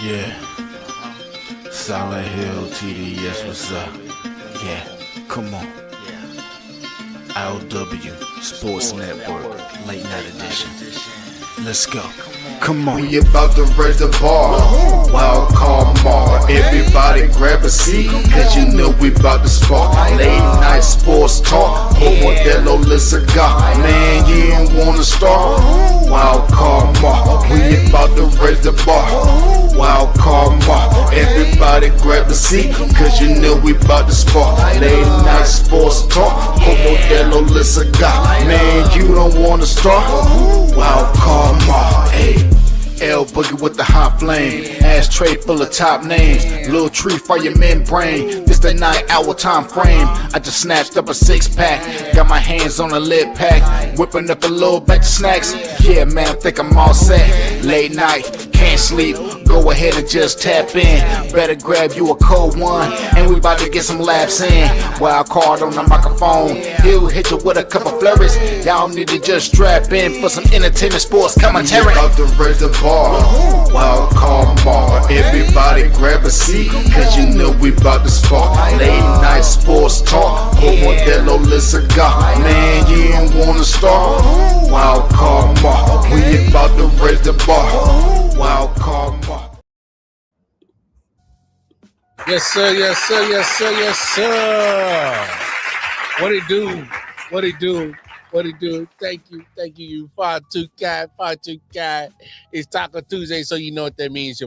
Yeah, Silent Hill TDS, what's up? Yeah, come on. I.O.W. Sports Network, late night edition. Let's go. Come on. We about to raise the bar. Wild card mark. Everybody grab a seat, cause you know we about to spark. Late night sports talk. Modelo cigar. Man, you don't wanna start. Wild card mark. We about to raise the bar. Wild card mark. Everybody grab a seat, cause you know we about to spark. Late night sports talk. Modelo cigar. Man, you don't wanna start. Wild card mark. Hey. L Boogie with the hot flame, ashtray full of top names, little tree for your membrane. This the 9-hour time frame. I just snatched up a 6-pack, got my hands on a lid pack, whipping up a little batch of snacks. Yeah, man, I think I'm all set. Late night, can't sleep, go ahead and just tap in. Better grab you a cold one, and we about to get some laps in. Wild card on the microphone, he'll hit you with a couple flurries. Y'all need to just strap in for some entertainment sports commentary. We about to raise the bar. Wild card mark. Everybody grab a seat, cause you know we about to spark. Late night sports talk. Modelo cigar. Man, you don't wanna start. Wild card mark. We about to raise the bar. Wild card mark. Yes, sir. Yes, sir. Yes, sir. Yes, sir. What it do? What it do? What it do? Thank you, you 5-2 guy. It's Taco Tuesday, so you know what that means.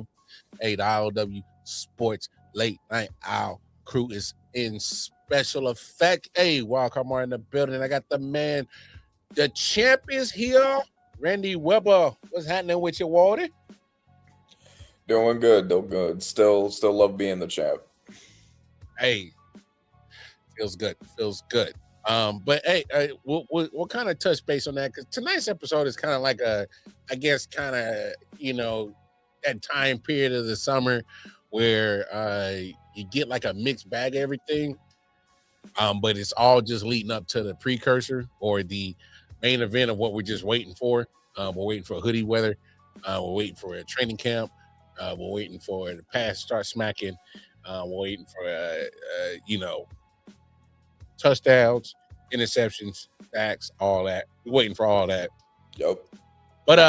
Hey, the I.O.W. Sports Late Night Owl crew is in special effect. Hey, welcome in the building. I got the man, the champ is here. Randy Weber, what's happening with you, Walter? Doing good. Still love being the champ. Hey, feels good. But hey, we'll kind of touch base on that because tonight's episode is kind of like that time period of the summer where you get like a mixed bag of everything, but it's all just leading up to the precursor or the main event of what we're just waiting for. We're waiting for hoodie weather. We're waiting for a training camp. We're waiting for the pass to start smacking. We're waiting for touchdowns, interceptions, sacks, all that. We're waiting for all that. Yep. But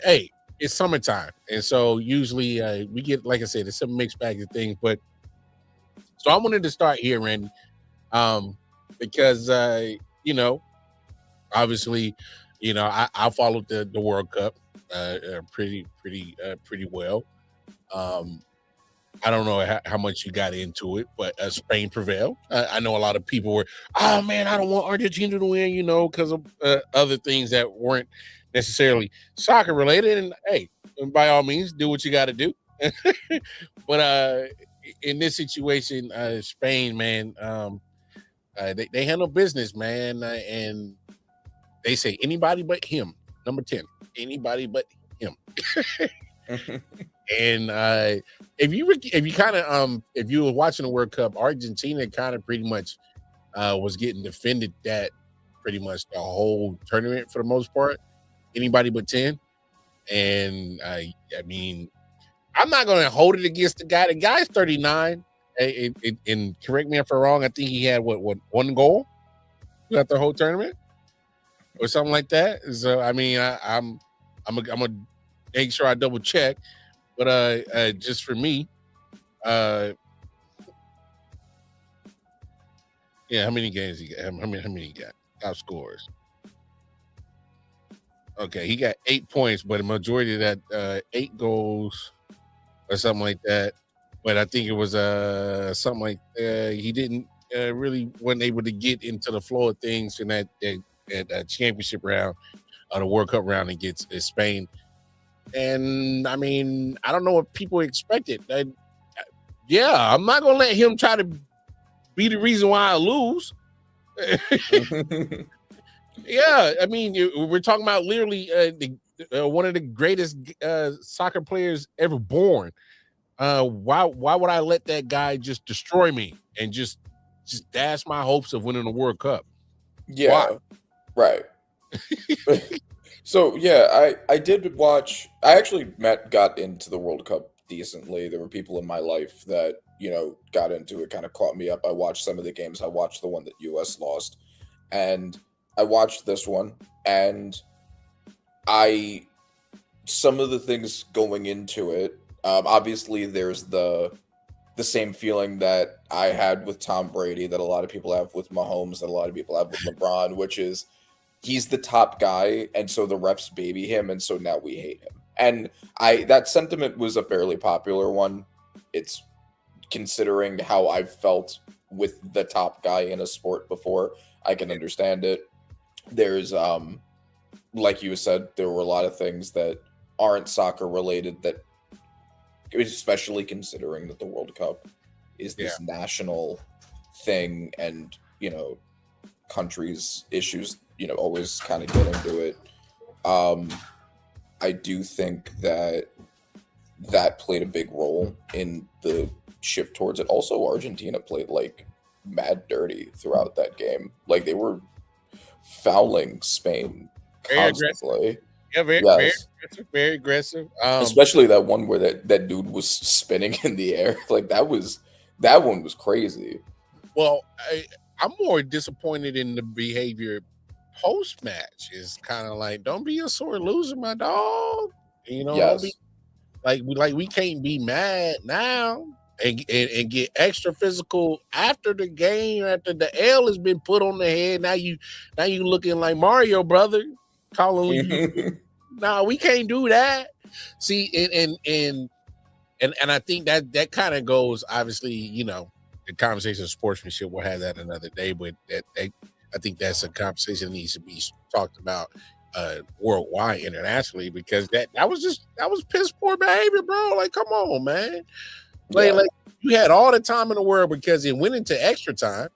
hey, it's summertime, and so usually we get, like I said, it's a mixed bag of things. But so I wanted to start here, Randy, because obviously, I followed the World Cup pretty well. I don't know how much you got into it, but Spain prevailed. I know a lot of people were, oh man, I don't want Argentina to win, because of other things that weren't necessarily soccer related. And hey, by all means, do what you got to do. But in this situation, Spain, man, they handle business, man, and they say anybody but him. Number 10, anybody but him. And if you were watching the World Cup, Argentina kind of pretty much was getting defended that pretty much the whole tournament for the most part. Anybody but 10. And I mean, I'm not going to hold it against the guy. The guy's 39. And correct me if I'm wrong. I think he had what one goal throughout the whole tournament or something like that. So I mean, I'm gonna make sure I double check. But just for me, yeah, how many games he got? How many he got? Top scores. Okay, he got 8 points, but the majority of that 8 goals or something like that. But I think it was something like he didn't really wasn't able to get into the flow of things in that championship round, the World Cup round against Spain. And I mean, I don't know what people expected. Yeah, I'm not gonna let him try to be the reason why I lose. Yeah, I mean, we're talking about literally one of the greatest soccer players ever born. Why would I let that guy just destroy me and just dash my hopes of winning the World Cup? Yeah, why? Right. So yeah, I did watch. I actually got into the World Cup decently. There were people in my life that, got into it, kind of caught me up. I watched some of the games. I watched the one that US lost, and I watched this one, and some of the things going into it, obviously there's the same feeling that I had with Tom Brady, that a lot of people have with Mahomes, that a lot of people have with LeBron, which is he's the top guy, and so the refs baby him, and so now we hate him. And that sentiment was a fairly popular one. It's considering how I've felt with the top guy in a sport before, I can understand it. There's like you said, there were a lot of things that aren't soccer related, that especially considering that the World Cup is this national thing, and countries' issues always kind of get into it. I do think that played a big role in the shift towards it. Also, Argentina played like mad dirty throughout that game. Like, they were fouling Spain constantly. Yeah, very aggressive. Especially that one where that dude was spinning in the air. Like, that one was crazy. Well, I'm more disappointed in the behavior post match. Is kind of like, don't be a sore loser, my dog. Yes. We can't be mad now and get extra physical after the game, after the L has been put on the head. Now you looking like Mario, brother. Calling you. No, we can't do that. See, and I think that kind of goes, obviously, the conversation of sportsmanship. We'll have that another day, but I think that's a conversation that needs to be talked about worldwide, internationally, because that was piss poor behavior, bro. Like, come on, man. Like you had all the time in the world, because it went into extra time.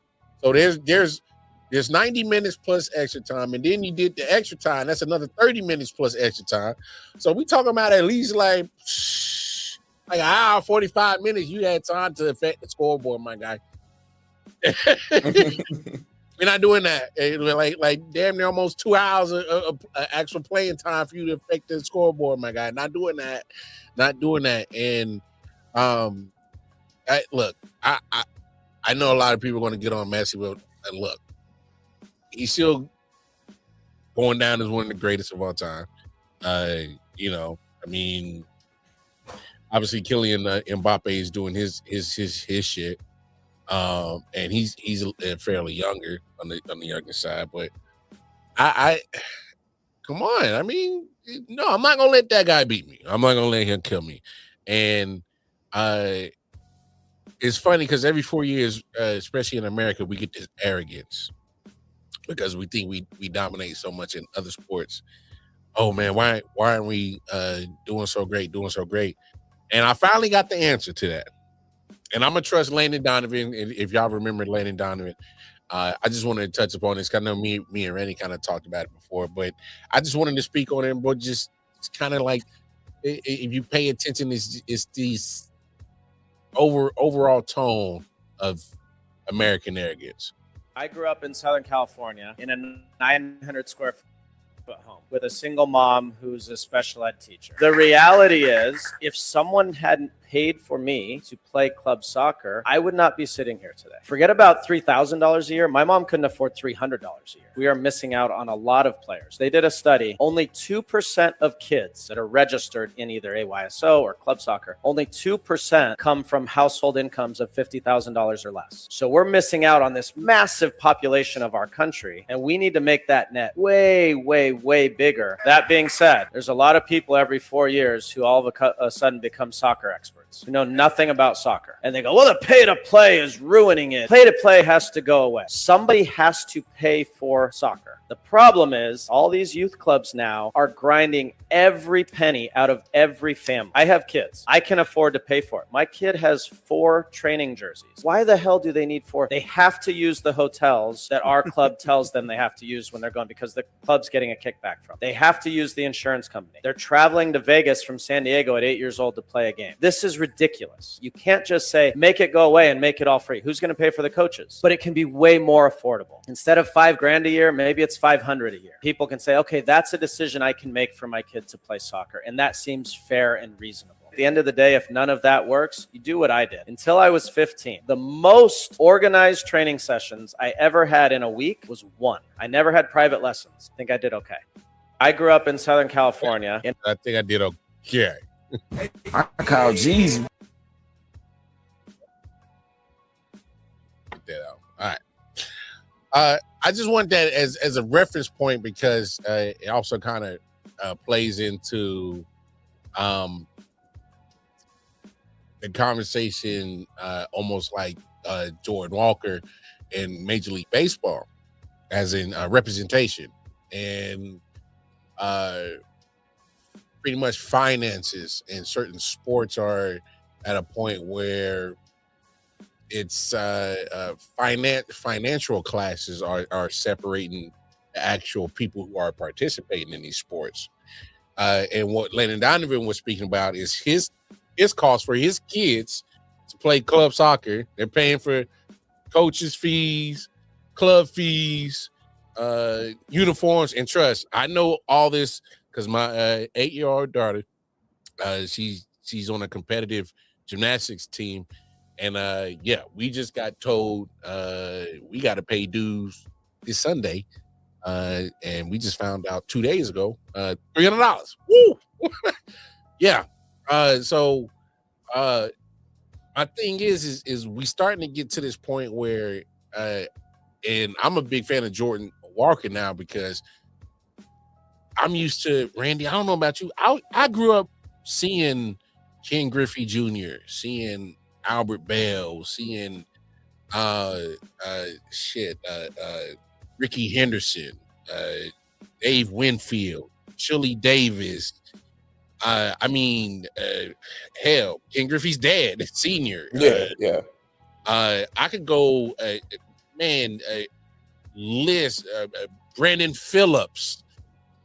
So there's 90 minutes plus extra time, and then you did the extra time. That's another 30 minutes plus extra time. So we talking about at least like an hour, 45 minutes. You had time to affect the scoreboard, my guy. We're not doing that. Like damn near almost 2 hours of actual playing time for you to affect the scoreboard, my guy. Not doing that. And I know a lot of people are going to get on Messi, but look, he's still going down as one of the greatest of all time. Obviously Kylian Mbappe is doing his shit. And he's fairly younger on the younger side, but I come on. I mean, no, I'm not gonna let that guy beat me. I'm not gonna let him kill me. And it's funny because every 4 years, especially in America, we get this arrogance because we think we dominate so much in other sports. Oh man, why aren't we doing so great? And I finally got the answer to that. And I'm gonna trust Landon Donovan. If y'all remember Landon Donovan, I just wanted to touch upon this. I know me and Randy kind of talked about it before, but I just wanted to speak on it. But just it's kind of like, if you pay attention, it's these overall tone of American arrogance. I grew up in Southern California in a 900 square foot home with a single mom who's a special ed teacher. The reality is, if someone hadn't paid for me to play club soccer, I would not be sitting here today. Forget about $3,000 a year. My mom couldn't afford $300 a year. We are missing out on a lot of players. They did a study. Only 2% of kids that are registered in either AYSO or club soccer, only 2% come from household incomes of $50,000 or less. So we're missing out on this massive population of our country, and we need to make that net way, way, way bigger. That being said, there's a lot of people every 4 years who all of a sudden become soccer experts who know nothing about soccer. And they go, well, the pay to play is ruining it. Pay to play has to go away. Somebody has to pay for soccer. The problem is all these youth clubs now are grinding every penny out of every family. I have kids. I can afford to pay for it. My kid has 4 training jerseys. Why the hell do they need 4? They have to use the hotels that our club tells them they have to use when they're going, because the club's getting a kickback from. They have to use the insurance company. They're traveling to Vegas from San Diego at 8 years old to play a game. This is ridiculous. You can't just say, make it go away and make it all free. Who's going to pay for the coaches? But it can be way more affordable. Instead of $5,000 a year, maybe it's $500 a year. People can say, okay, that's a decision I can make for my kid to play soccer. And that seems fair and reasonable. the end of the day, if none of that works, you do what I did. Until I was 15, the most organized training sessions I ever had in a week was 1. I never had private lessons. I think I did okay. I grew up in Southern California. I think I did okay. I call Jeezy. Get that out. All right. I just want that as a reference point because it also kind of plays into the conversation, almost like Jordan Walker in Major League Baseball, as in representation and pretty much finances in certain sports are at a point where it's financial classes are separating the actual people who are participating in these sports. And what Landon Donovan was speaking about is his cost for his kids to play club soccer. They're paying for coaches' fees, club fees, uniforms, and trust. I know all this because my 8-year-old daughter, she's on a competitive gymnastics team. And yeah, we just got told we got to pay dues this Sunday, and we just found out 2 days ago, $300. Woo! Yeah. So my thing is we starting to get to this point where, and I'm a big fan of Jordan Walker now because I'm used to Randy. I don't know about you. I grew up seeing Ken Griffey Jr., seeing Albert Bell, seeing Ricky Henderson, Dave Winfield, Chili Davis. Hell, Ken Griffey's dad, senior. Yeah. I could go, list Brandon Phillips,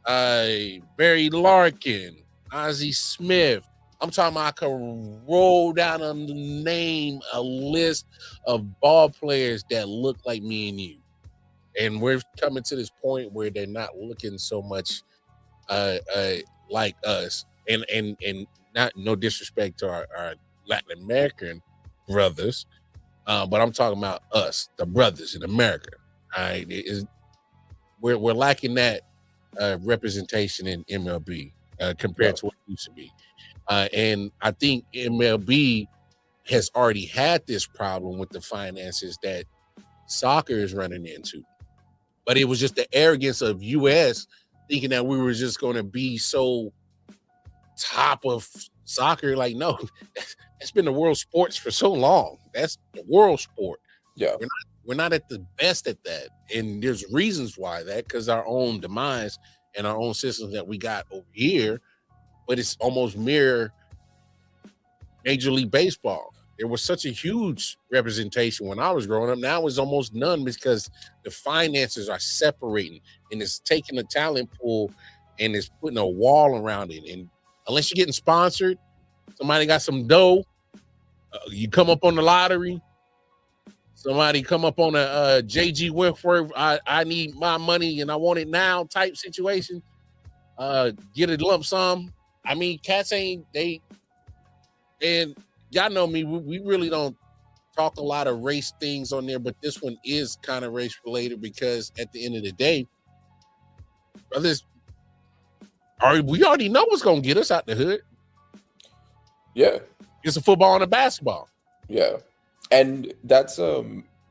Barry Larkin, Ozzie Smith. I'm talking about I could roll down and name a list of ball players that look like me and you. And we're coming to this point where they're not looking so much like us. And not no disrespect to our Latin American brothers, but I'm talking about us, the brothers in America. All right, we're lacking that representation in MLB compared to what it used to be. And I think MLB has already had this problem with the finances that soccer is running into. But it was just the arrogance of U.S. thinking that we were just going to be so top of soccer. Like, no, that's been the world sports for so long. That's the world sport. Yeah. We're not at the best at that. And there's reasons why that, because our own demise and our own systems that we got over here, but it's almost mirror Major League Baseball. There was such a huge representation when I was growing up. Now it's almost none because the finances are separating and it's taking the talent pool and it's putting a wall around it. And unless you're getting sponsored, somebody got some dough, you come up on the lottery, somebody come up on a J.G. Wentworth, I need my money and I want it now type situation, get a lump sum. I mean, cats ain't, and y'all know me, we really don't talk a lot of race things on there, but this one is kind of race related because at the end of the day, brothers, we already know what's going to get us out the hood. Yeah. It's a football and a basketball. Yeah. And that's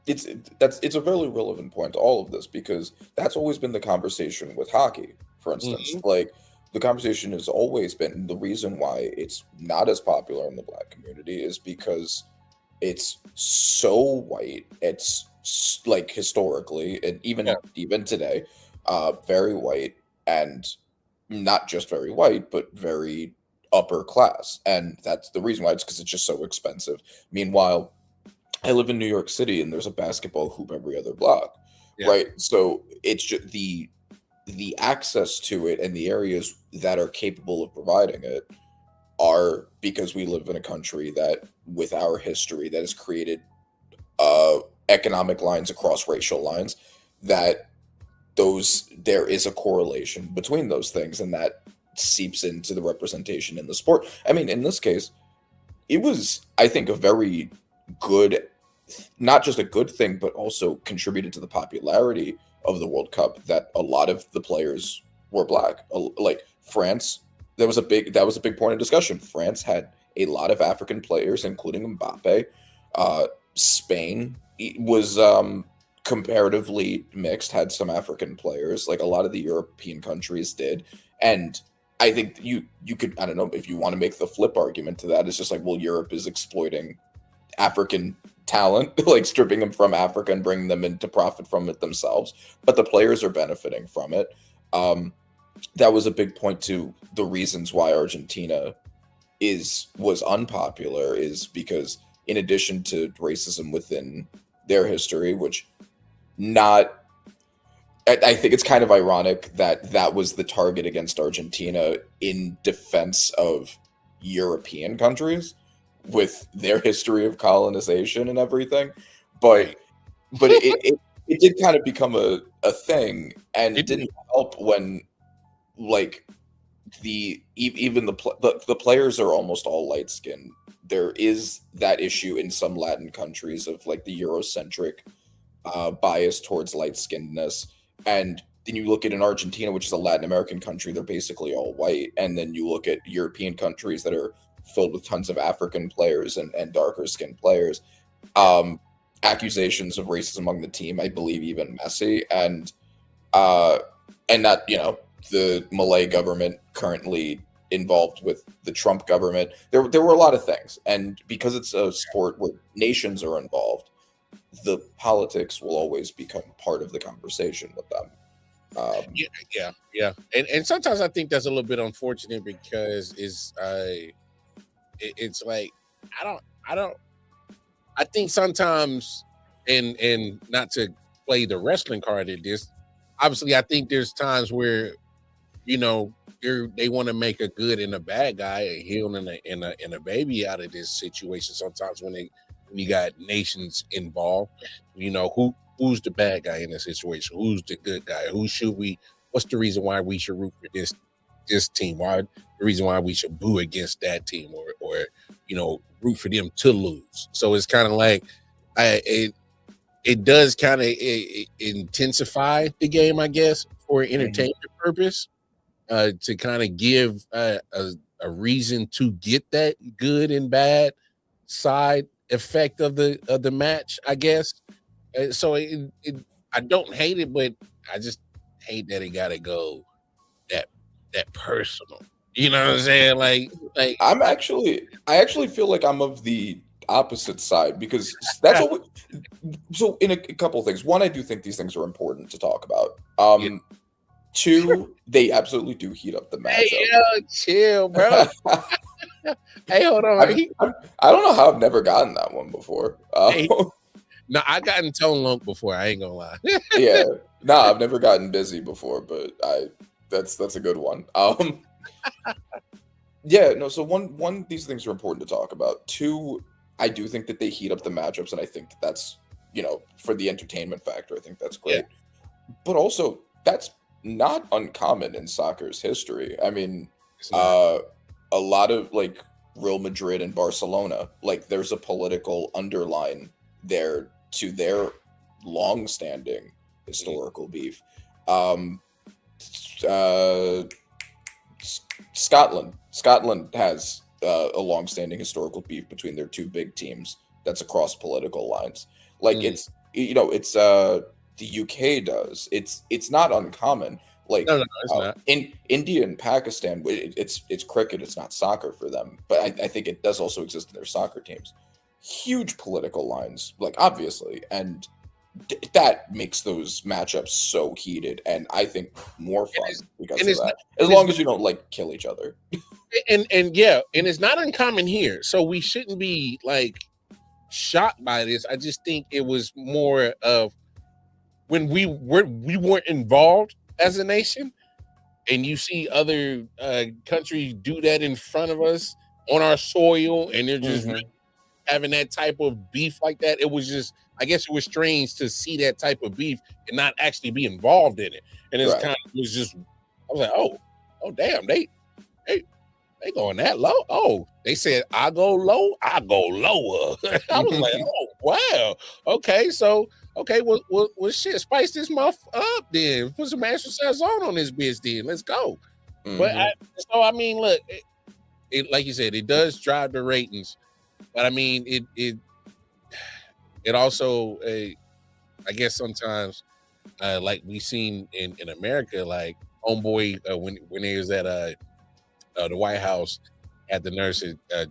it's a very relevant point to all of this because that's always been the conversation with hockey, for instance. Mm-hmm. Like the conversation has always been the reason why it's not as popular in the Black community is because it's so white. It's like historically and even today, very white, and not just very white, but very upper class. And that's the reason why. It's because it's just so expensive. Meanwhile, I live in New York City and there's a basketball hoop every other block, right? So it's just the access to it and the areas that are capable of providing it are because we live in a country that, with our history, that has created economic lines across racial lines, that there is a correlation between those things, and that seeps into the representation in the sport. I mean, in this case, it was, I think, a very good, not just a good thing, but also contributed to the popularity of the World Cup that a lot of the players were black. Like France, that was a big point of discussion. France had a lot of African players, including Mbappe. Spain was comparatively mixed, had some African players, like a lot of the European countries did. And I think you could, I don't know if you want to make the flip argument to that. It's just like, well, Europe is exploiting African talent, like stripping them from Africa and bringing them in to profit from it themselves. But the players are benefiting from it. That was a big point to the reasons why Argentina was unpopular, is because in addition to racism within their history, which I think it's kind of ironic that was the target against Argentina in defense of European countries with their history of colonization and everything. But it did kind of become a thing, and it didn't help when, like, even the players are almost all light skinned. There is that issue in some Latin countries of like the Eurocentric bias towards light skinnedness. And then you look at in Argentina, which is a Latin American country, they're basically all white. And then you look at European countries that are filled with tons of African players and darker skinned players. Accusations of racism among the team, I believe even Messi, and not, the Malay government currently involved with the Trump government. There were a lot of things. And because it's a sport where nations are involved, the politics will always become part of the conversation with them. Yeah. And sometimes I think that's a little bit unfortunate because it's like I think sometimes, and not to play the wrestling card at this, obviously I think there's times where they want to make a good and a bad guy, a heel and a baby out of this situation. Sometimes when you got nations involved, who's the bad guy in this situation? Who's the good guy? What's the reason why we should root for this team? Why the reason why we should boo against that team or root for them to lose? So it's kind of like it does kind of intensify the game, I guess, for entertainment purpose, to kind of give a reason to get that good and bad side effect of the match, I guess. So I don't hate it, but I just hate that it gotta go that personal. You know what I'm saying? Like I actually feel like I'm of the opposite side, because that's what so in a couple of things. One, I do think these things are important to talk about. Two, they absolutely do heat up the matchup. Hey, chill, bro. Hey, hold on. I don't know how I've never gotten that one before. No, I gotten tone lump before. I ain't gonna lie. Yeah, no, I've never gotten busy before, but that's a good one. Yeah, no. So one, these things are important to talk about. Two, I do think that they heat up the matchups, and I think that's for the entertainment factor, I think that's great. Yeah. But also, that's not uncommon in soccer's history. I mean, a lot of like Real Madrid and Barcelona, like there's a political underline there to their long-standing historical beef. Scotland has a long-standing historical beef between their two big teams that's across political lines. Like it's the UK does. It's not uncommon. Like no, it's not. In India and Pakistan, it's cricket. It's not soccer for them, but I think it does also exist in their soccer teams. Huge political lines, like obviously, and that makes those matchups so heated, and I think more fun because of that. As long as you don't like kill each other. And it's not uncommon here, so we shouldn't be like shocked by this. I just think it was more of when we weren't involved as a nation, and you see other countries do that in front of us on our soil, and they're just having that type of beef like that. It was just, I guess it was strange to see that type of beef and not actually be involved in it. And it's kind of, it was just, I was like, oh damn, they They going that low? Oh, they said I go low, I go lower. I was like, oh wow, okay, so well, shit, spice this muff up then. Put some exercise on this bitch then. Let's go. But I mean, look, it like you said, it does drive the ratings, but I mean, it also, I guess sometimes, like we seen in America, like homeboy when he was at the White House, had the nurse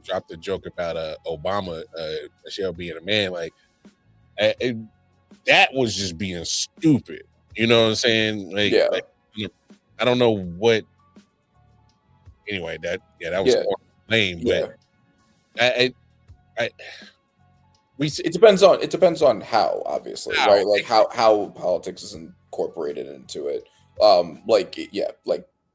dropped the joke about Obama, Michelle being a man, like that was just being stupid. You know what I'm saying? Like, I don't know what. Anyway, that was lame, but it depends on how, obviously, right? Like how politics is incorporated into it. Like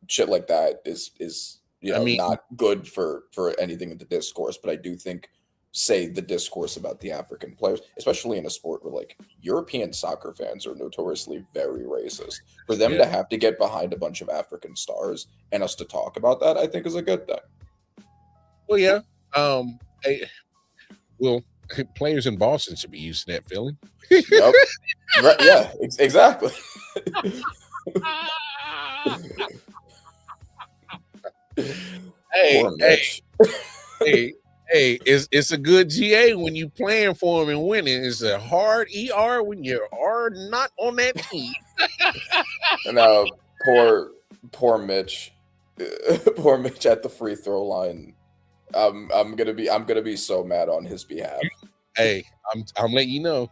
shit like that is not good for anything in the discourse. But I do think, say, the discourse about the African players, especially in a sport where like European soccer fans are notoriously very racist, for them to have to get behind a bunch of African stars and us to talk about that, I think is a good thing. Well, yeah. Players in Boston should be used to that feeling. Yep. Right, yeah, exactly. Hey, it's a good GA when you playing for them and winning. It's a hard ER when you are not on that team. And poor Mitch, poor Mitch at the free throw line. I'm gonna be so mad on his behalf. Hey, I'm letting you know.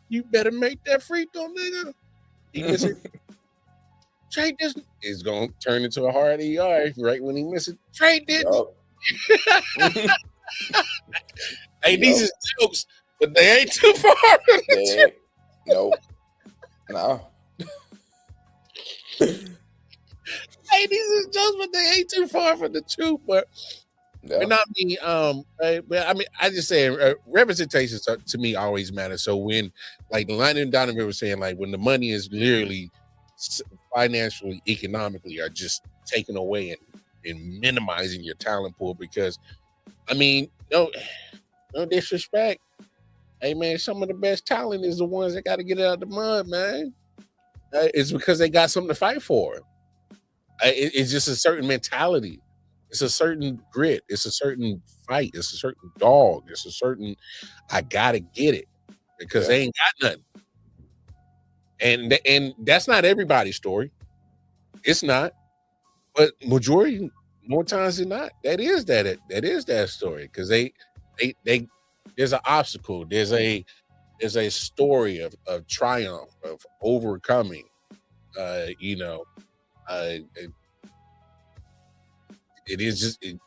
You better make that free throw, nigga. He misses. Trade this is gonna turn into a hard ER right when he misses. Trade didn't. Hey, these are jokes, but they ain't too far from the truth. Nope. No. Hey, these are jokes, but they ain't too far from the truth. But not me. But I mean, I just say representation to me always matters. So when, like, Landon Donovan was saying, like, when the money is literally financially, economically, are just taken away and minimizing your talent pool, because I mean, no disrespect. Hey man, some of the best talent is the ones that got to get it out of the mud, man. It's because they got something to fight for. It's just a certain mentality. It's a certain grit. It's a certain fight. It's a certain dog. It's a certain, I gotta get it because they ain't got nothing. And that's not everybody's story. It's not. But majority, more times than not, that is that story, because they there's an obstacle, there's a story of triumph, of overcoming. It is it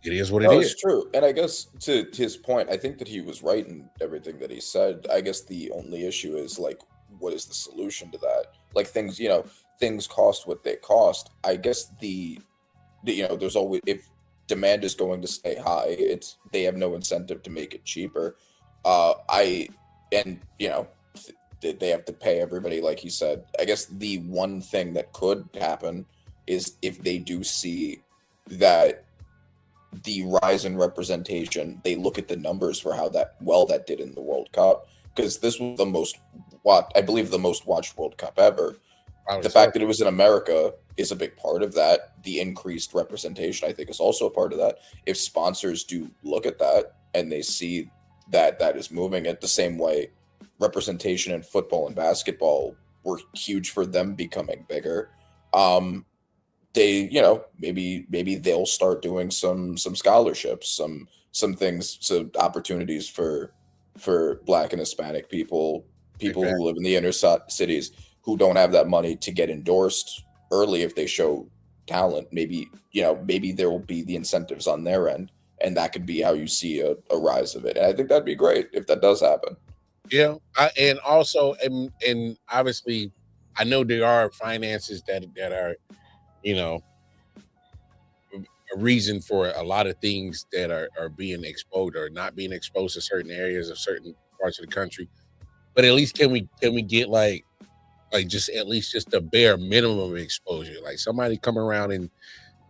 is what it is. It's true. And I guess to his point, I think that he was right in everything that he said. I guess the only issue is, like, what is the solution to that? Like, things cost what they cost. I guess there's always, if demand is going to stay high, they have no incentive to make it cheaper. They have to pay everybody, like he said. I guess the one thing that could happen is if they do see that the rise in representation, they look at the numbers for how that did in the World Cup, because this was the most watched World Cup ever. The fact that it was in America is a big part of that. The increased representation, I think, is also a part of that. If sponsors do look at that and they see that is moving it the same way representation in football and basketball were huge for them becoming bigger, they, maybe they'll start doing some scholarships, some things, some opportunities for Black and Hispanic people who live in the inner cities who don't have that money to get endorsed early if they show talent. Maybe there will be the incentives on their end, and that could be how you see a rise of it. And I think that'd be great if that does happen. Yeah, and obviously, I know there are finances that are, a reason for a lot of things that are being exposed or not being exposed to certain areas of certain parts of the country. But at least can we get like just at least just the bare minimum of exposure? Like somebody come around and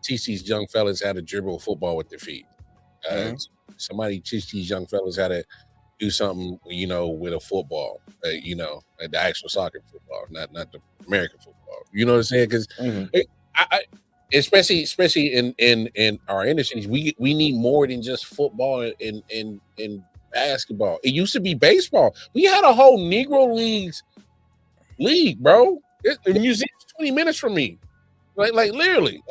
teach these young fellas how to dribble a football with their feet. Mhm. Somebody teach these young fellas how to do something, with a football. The actual soccer football, not the American football. You know what I'm saying? Because Mhm. I especially in our industries, we need more than just football and basketball. It used to be baseball. We had a whole Negro league, bro. The museum's 20 minutes from me. Like literally.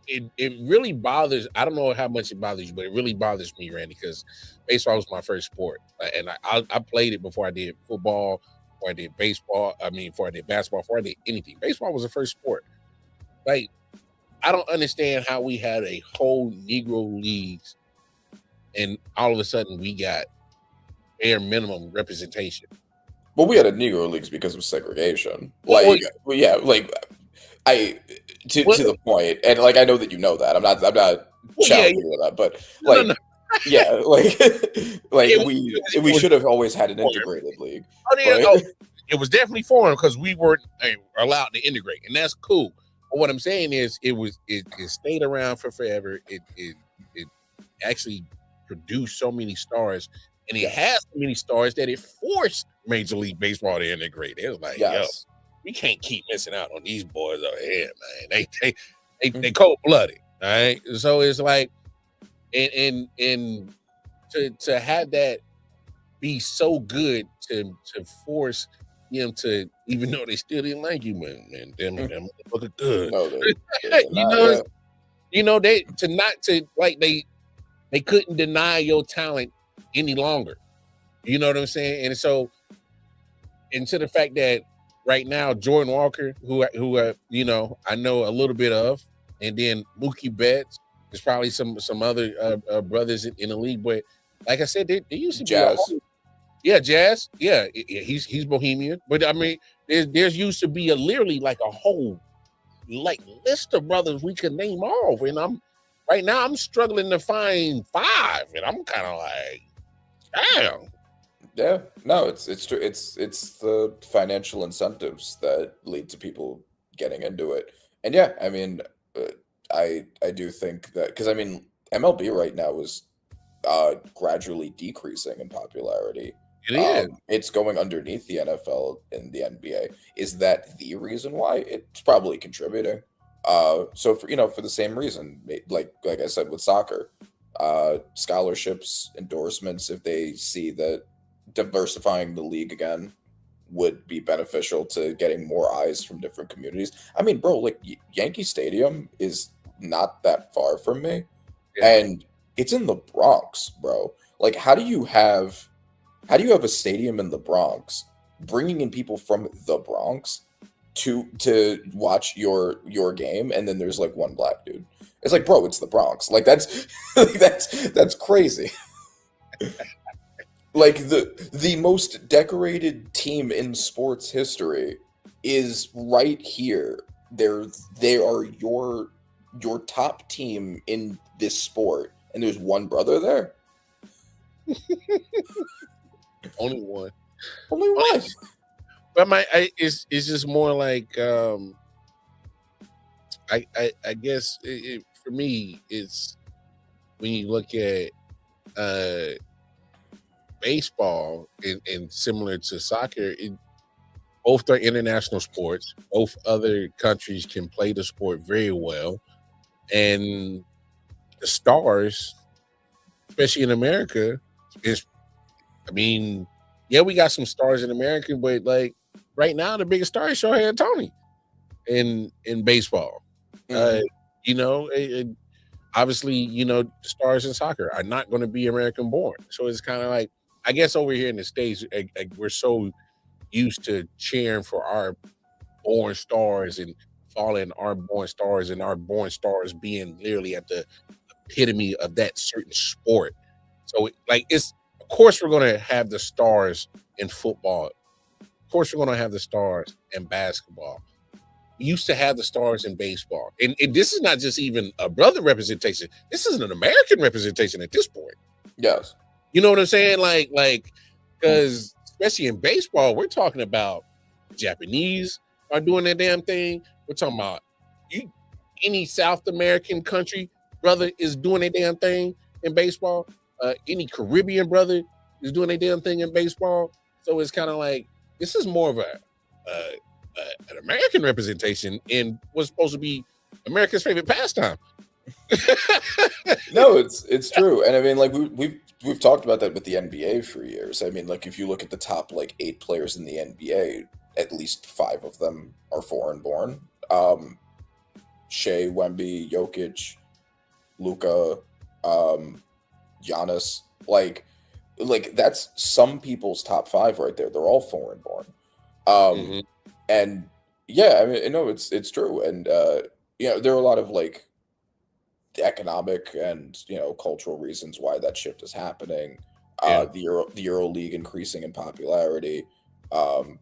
It really bothers. I don't know how much it bothers you, but it really bothers me, Randy, because baseball was my first sport, and I played it before I did football, before I did baseball. Before I did basketball, before I did anything. Baseball was the first sport. Like, I don't understand how we had a whole Negro leagues, and all of a sudden we got bare minimum representation. Well, we had a Negro Leagues because of segregation. Well, Like, yeah, like to the point, and like I know that you know that. I'm not challenging you with that, but like, no. yeah, like It we was should have always had an foreign. integrated league. It was definitely foreign because we weren't allowed to integrate, and that's cool. But what I'm saying is, it stayed around for forever. It actually produced so many stars, and it has so many stars that it forced Major League Baseball to integrate. It was like, yo, we can't keep missing out on these boys over here, man. They cold blooded, all right. So it's like, and to have that be so good to force them to, even though they still didn't like you, man, them look good. No, They couldn't deny your talent any longer. You know what I'm saying? And so, and to the fact that right now, Jordan Walker, who I know a little bit of, and then Mookie Betts, there's probably some other brothers in the league, but like I said, they used to Jazz. be Jazz. Yeah, he's Bohemian, but I mean, there's used to be literally like a whole list of brothers we could name off, and right now I'm struggling to find 5, and I'm kind of like, damn. Yeah, no, it's the financial incentives that lead to people getting into it, and yeah, I mean, I do think that, because I mean, MLB right now is gradually decreasing in popularity. It is. It's going underneath the NFL and the NBA. Is that the reason why? It's probably contributing. So for the same reason, like I said with soccer, scholarships, endorsements, if they see that diversifying the league again would be beneficial to getting more eyes from different communities. I mean, bro, like Yankee Stadium is not that far from me, and it's in the Bronx, bro. Like, how do you have a stadium in the Bronx, bringing in people from the Bronx to watch your game, and then there's like one black dude? It's like, bro, it's the Bronx. Like, that's that's crazy. Like, the most decorated team in sports history is right here. They are your top team in this sport, and there's one brother there. Only one. Only one. But it's just more like I guess for me, it's when you look at baseball and similar to soccer, both are international sports. Both other countries can play the sport very well, and the stars, especially in America, we got some stars in America, but like right now, the biggest star is Shohei Ohtani in baseball. Mhm. Obviously, stars in soccer are not going to be American born. So it's kind of like, I guess over here in the States, we're so used to cheering for our born stars and following our born stars, and our born stars being literally at the epitome of that certain sport. So of course we're going to have the stars in football. Of course we're going to have the stars in basketball. We used to have the stars in baseball. And this is not just even a brother representation. This is an American representation at this point. Yes. You know what I'm saying? Like, because especially in baseball, we're talking about Japanese are doing their damn thing. We're talking about any South American country brother is doing their damn thing in baseball. Any Caribbean brother is doing their damn thing in baseball. So it's kind of like this is more of an American representation in what's supposed to be America's favorite pastime. No, it's true, and I mean, like we've talked about that with the NBA for years. I mean, like if you look at the top like 8 players in the NBA, at least 5 of them are foreign born. Shea, Wemby, Jokic, Luka, Giannis, like that's some people's top 5 right there. They're all foreign born. And yeah, I mean, no, it's true. And you know, there are a lot of like economic and, you know, cultural reasons why that shift is happening. The Euro League increasing in popularity, you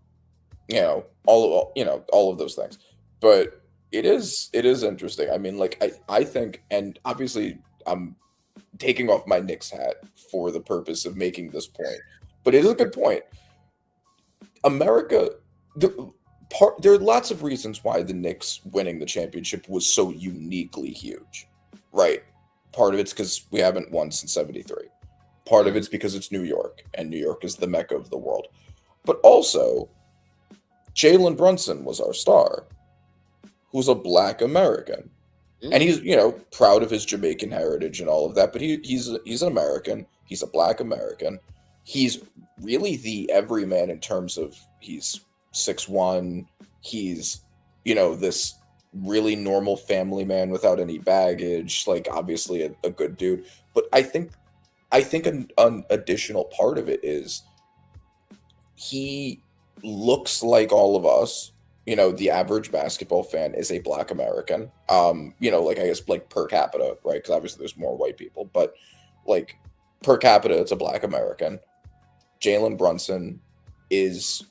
know, all of those things. But it is interesting. I mean, like I think, and obviously I'm taking off my Knicks hat for the purpose of making this point, but it is a good point. America, there are lots of reasons why the Knicks winning the championship was so uniquely huge, right? Part of it's because we haven't won since '73. Part of it's because it's New York, and New York is the mecca of the world. But also, Jalen Brunson was our star, who's a Black American. And he's, you know, proud of his Jamaican heritage and all of that, but he's an American. He's a Black American. He's really the everyman in terms of he's 6'1". He's, you know, this really normal family man without any baggage, like obviously a good dude. But I think an additional part of it is he looks like all of us. You know, the average basketball fan is a Black American. You know, like I guess like per capita, right? Because obviously there's more white people, but like per capita, it's a Black American. Jalen Brunson is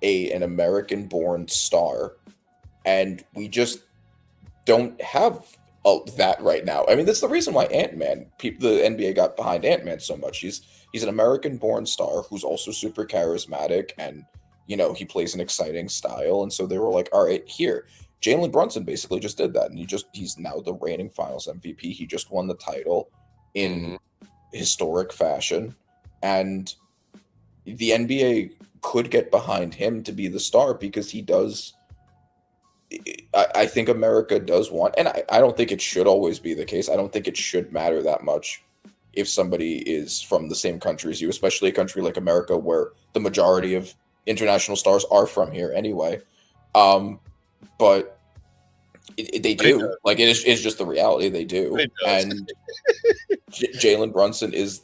an American-born star, and we just don't have that right now. I mean, that's the reason why Ant-Man, the NBA got behind Ant-Man so much. He's an American-born star who's also super charismatic, and you know, he plays an exciting style. And so they were like, all right, here. Jalen Brunson basically just did that. And he's now the reigning finals MVP. He just won the title in historic fashion. And the NBA could get behind him to be the star because he does. I think America does want, and I don't think it should always be the case. I don't think it should matter that much if somebody is from the same country as you, especially a country like America where the majority of international stars are from here anyway. But they do. Like it's just the reality. They do. And Jalen Brunson is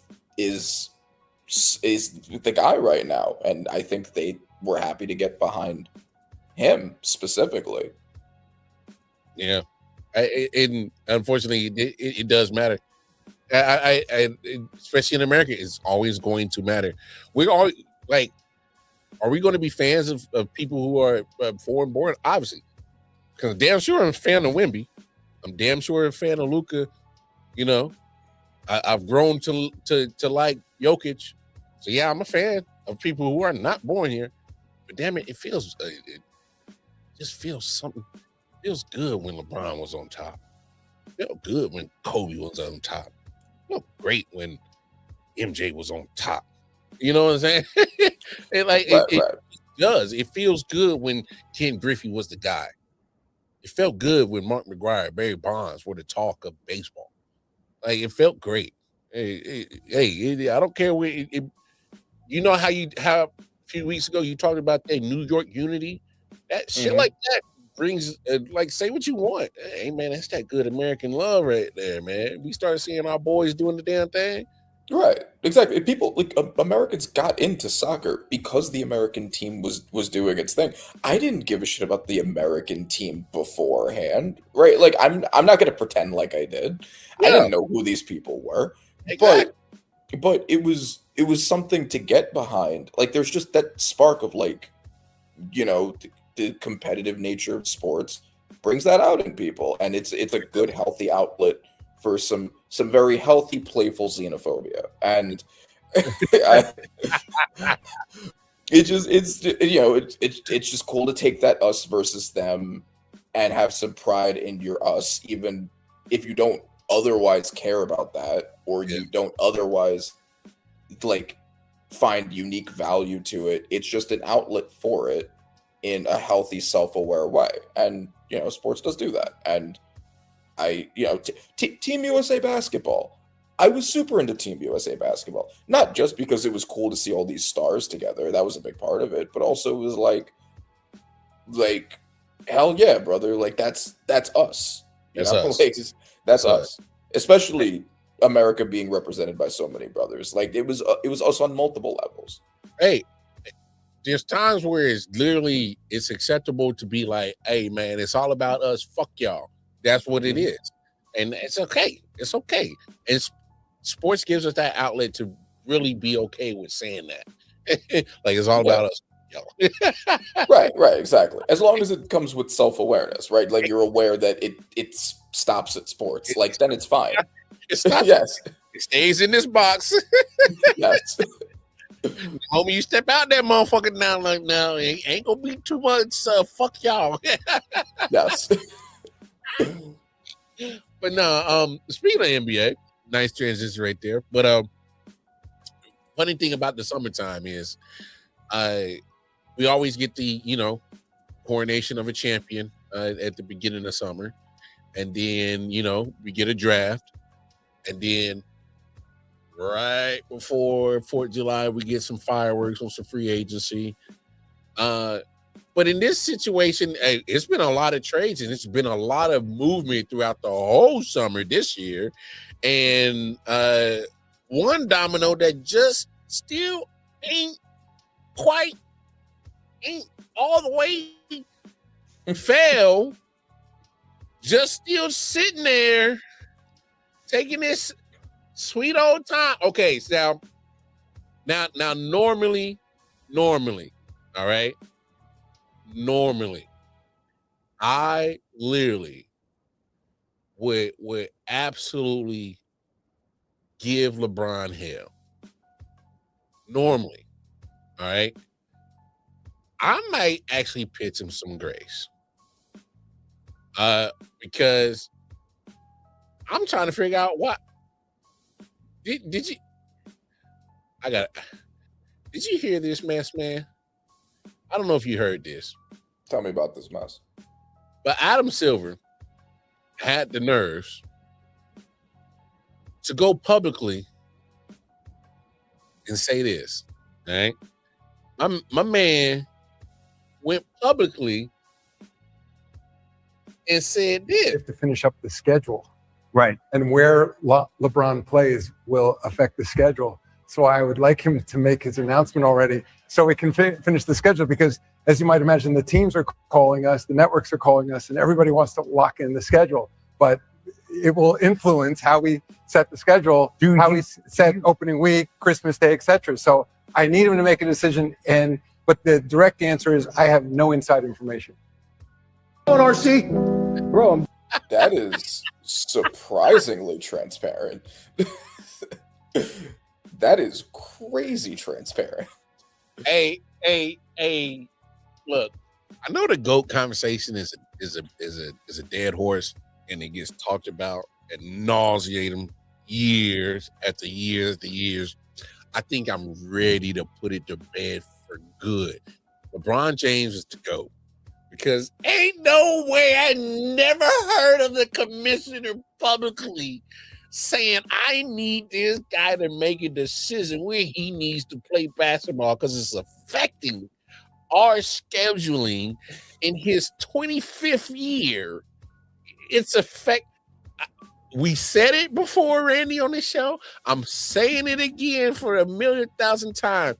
the guy right now, and I think they were happy to get behind him specifically. Yeah, and unfortunately, it does matter. I especially in America, it's always going to matter. We're all like, are we going to be fans of people who are foreign born? Obviously, because damn sure I'm a fan of Wemby. I'm damn sure a fan of Luka. You know, I've grown to like Jokic. So yeah, I'm a fan of people who are not born here. But damn it, it just feels something. It feels good when LeBron was on top. It felt good when Kobe was on top. It felt great when MJ was on top. You know what I'm saying? It does. It feels good when Ken Griffey was the guy. It felt good when Mark McGwire, Barry Bonds were the talk of baseball. Like it felt great. Hey, I don't care where. You know how a few weeks ago you talked about that New York unity. That shit like that brings like say what you want. Hey man, that's that good American love right there, man. We started seeing our boys doing the damn thing. Right, exactly. People like Americans got into soccer because the American team was doing its thing. I didn't give a shit about the American team beforehand, right? Like I'm not gonna pretend like I did. Yeah. I didn't know who these people were, exactly. but it was something to get behind. Like there's just that spark of like, you know, the competitive nature of sports brings that out in people, and it's a good healthy outlet for some very healthy, playful xenophobia, and it's just cool to take that us versus them and have some pride in your us, even if you don't otherwise care about that, or you don't otherwise like find unique value to it. It's just an outlet for it in a healthy, self-aware way. And, you know, sports does do that. And Team USA basketball, I was super into Team USA basketball, not just because it was cool to see all these stars together. That was a big part of it, but also it was like, hell yeah, brother. Like that's us. That's us. Like, that's us. Especially America being represented by so many brothers. Like it was us on multiple levels. Hey, there's times where it's acceptable to be like, hey man, it's all about us. Fuck y'all. That's what it is. And it's okay. It's okay. And sports gives us that outlet to really be okay with saying that. Like it's all about us. Right, exactly. As long as it comes with self-awareness, right? Like you're aware that it stops at sports. Like then it's fine. It stops. Yes. It stays in this box. Yes. Homie, you step out that motherfucker now, like now, it ain't gonna be too much. Fuck y'all. Yes. But no, speaking of NBA, nice transition right there. But funny thing about the summertime is we always get the, coronation of a champion at the beginning of summer. And then, we get a draft. And then right before 4th of July, we get some fireworks on some free agency. But in this situation, it's been a lot of trades and it's been a lot of movement throughout the whole summer this year. And one domino that just still ain't all the way fell, just still sitting there taking this sweet old time. Okay, so now normally, all right? Normally, I literally would absolutely give LeBron hell. Normally, all right? I might actually pitch him some grace. Because I'm trying to figure out what did you hear this mess, man? I don't know if you heard this. Tell me about this mess. But Adam Silver had the nerves to go publicly and say this, all right? My man went publicly and said this. You have to finish up the schedule. Right. And where LeBron plays will affect the schedule. So I would like him to make his announcement already so we can finish the schedule, because as you might imagine, the teams are calling us, the networks are calling us, and everybody wants to lock in the schedule. But it will influence how we set the schedule, how we set opening week, Christmas Day, etc. So I need him to make a decision. But the direct answer is I have no inside information. RC, bro. That is surprisingly transparent. That is crazy transparent. Hey, look, I know the GOAT conversation is a dead horse, and it gets talked about and nauseating years after years after years. I think I'm ready to put it to bed for good. LeBron James is the GOAT, because ain't no way I never heard of the commissioner publicly saying I need this guy to make a decision where he needs to play basketball because it's affecting our scheduling in his 25th year. It's we said it before, Randy, on the show. I'm saying it again for 1,000,000 times.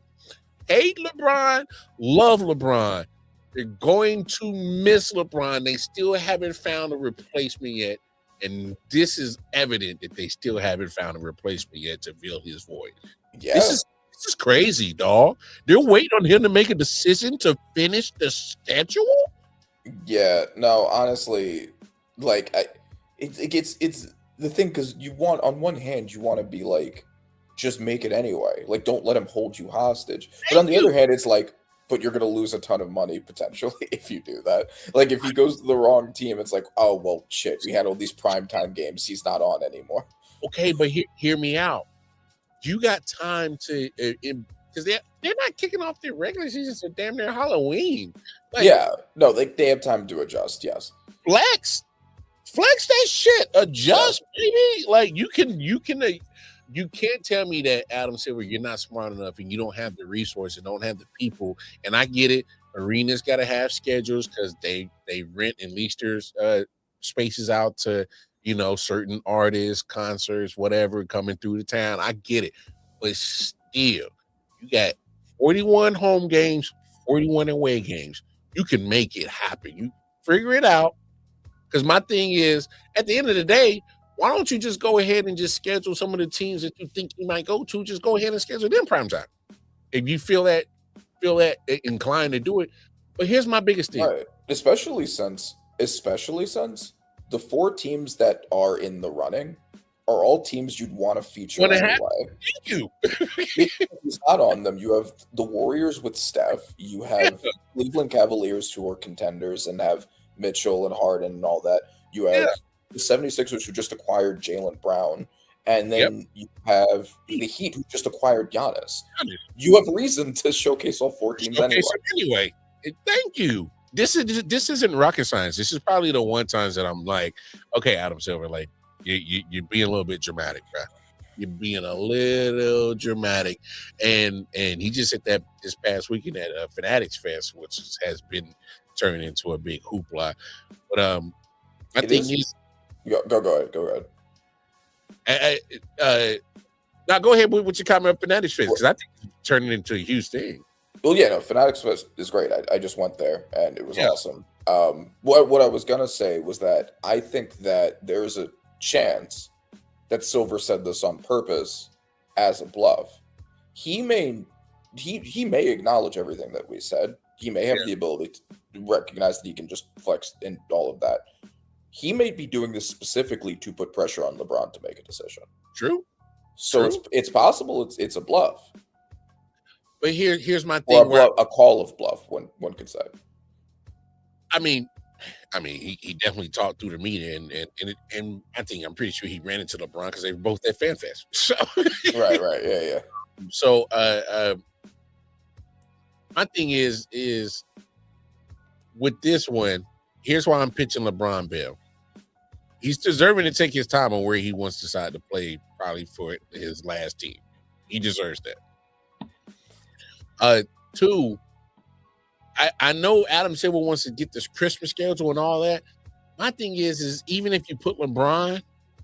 Hate LeBron, love LeBron. They're going to miss LeBron. They still haven't found a replacement yet. And this is evident that they still haven't found a replacement yet to fill his void. Yeah. This is crazy, dog. They're waiting on him to make a decision to finish the schedule. Yeah, no, honestly, like it's the thing, because you want, on one hand, you want to be like, just make it anyway. Like, don't let him hold you hostage. But on the other hand, it's like, but you're going to lose a ton of money potentially if you do that. Like if he goes to the wrong team, it's like, oh well, shit, we had all these primetime games. He's not on anymore. Okay, but hear me out. You got time to, because they're not kicking off their regular season so damn near Halloween. Like, Yeah, no, they have time to adjust. Yes, flex that shit. Adjust, baby. Like you can't tell me that, Adam Silver, you're not smart enough and you don't have the resources, don't have the people. And I get it. Arenas got to have schedules because they rent and lease their spaces out to, you know, certain artists, concerts, whatever coming through the town. I get it. But still, you got 41 home games, 41 away games. You can make it happen. You figure it out. Because my thing is, at the end of the day, why don't you just go ahead and just schedule some of the teams that you think you might go to? Just go ahead and schedule them prime time. If you feel that inclined to do it. But here's my biggest thing. right. Especially since the 4 teams that are in the running are all teams you'd want to feature anyway. Thank you. He's not on them. You have the Warriors with Steph. You have Cleveland Cavaliers who are contenders and have Mitchell and Harden and all that. You have the 76ers who just acquired Jaylen Brown. And then you have the Heat who just acquired Giannis. You have reason to showcase all 4 teams Anyway, thank you. This isn't rocket science. This is probably the one time that I'm like, okay, Adam Silver, like you're being a little bit dramatic, bro. You're being a little dramatic, and he just hit that this past weekend at Fanatics Fest, which has been turning into a big hoopla. But my thing is, go ahead. Now go ahead with your comment of Fanatics Fest because I think it's turning into a huge thing. Well, yeah, no, Fanatics Fest is great. I just went there and it was awesome. What I was gonna say was that I think that there's a chance that Silver said this on purpose as a bluff. He may acknowledge everything that we said. He may have the ability to recognize that he can just flex in all of that. He may be doing this specifically to put pressure on LeBron to make a decision. True. So it's possible it's a bluff. But here's my thing. Or a call of bluff, one could say. I mean, he definitely talked through the media, and I'm pretty sure he ran into LeBron because they were both at Fan Fest. So right, yeah. So my thing is with this one, here's why I'm pitching LeBron Bell. He's deserving to take his time on where he wants to decide to play, probably for his last team. He deserves that. 2, I know Adam Silver wants to get this Christmas schedule and all that. My thing is even if you put LeBron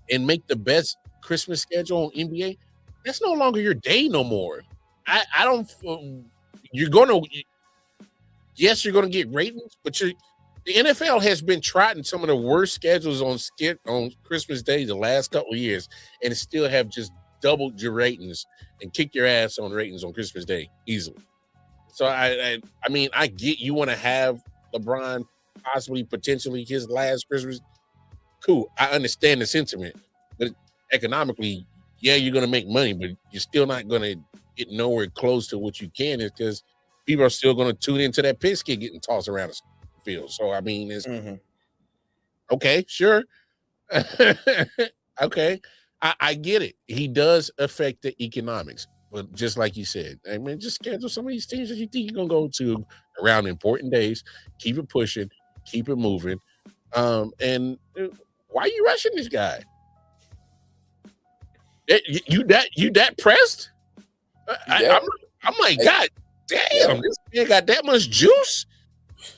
and make the best Christmas schedule on NBA, that's no longer your day no more. I don't. You're gonna get ratings, but the NFL has been trotting some of the worst schedules on Christmas Day the last couple of years, and still have just doubled your ratings and kick your ass on ratings on Christmas Day easily. So I mean, I get you want to have LeBron possibly potentially his last Christmas. Cool, I understand the sentiment, but economically, yeah, you're gonna make money, but you're still not gonna get nowhere close to what you can, is because people are still gonna tune into that piss kid getting tossed around the field. So I mean, it's okay, sure, okay. I get it. He does affect the economics. But just like you said, I mean, just schedule some of these teams that you think you're going to go to around important days. Keep it pushing. Keep it moving. And why are you rushing this guy? You that pressed? I'm like, God damn, this man got that much juice?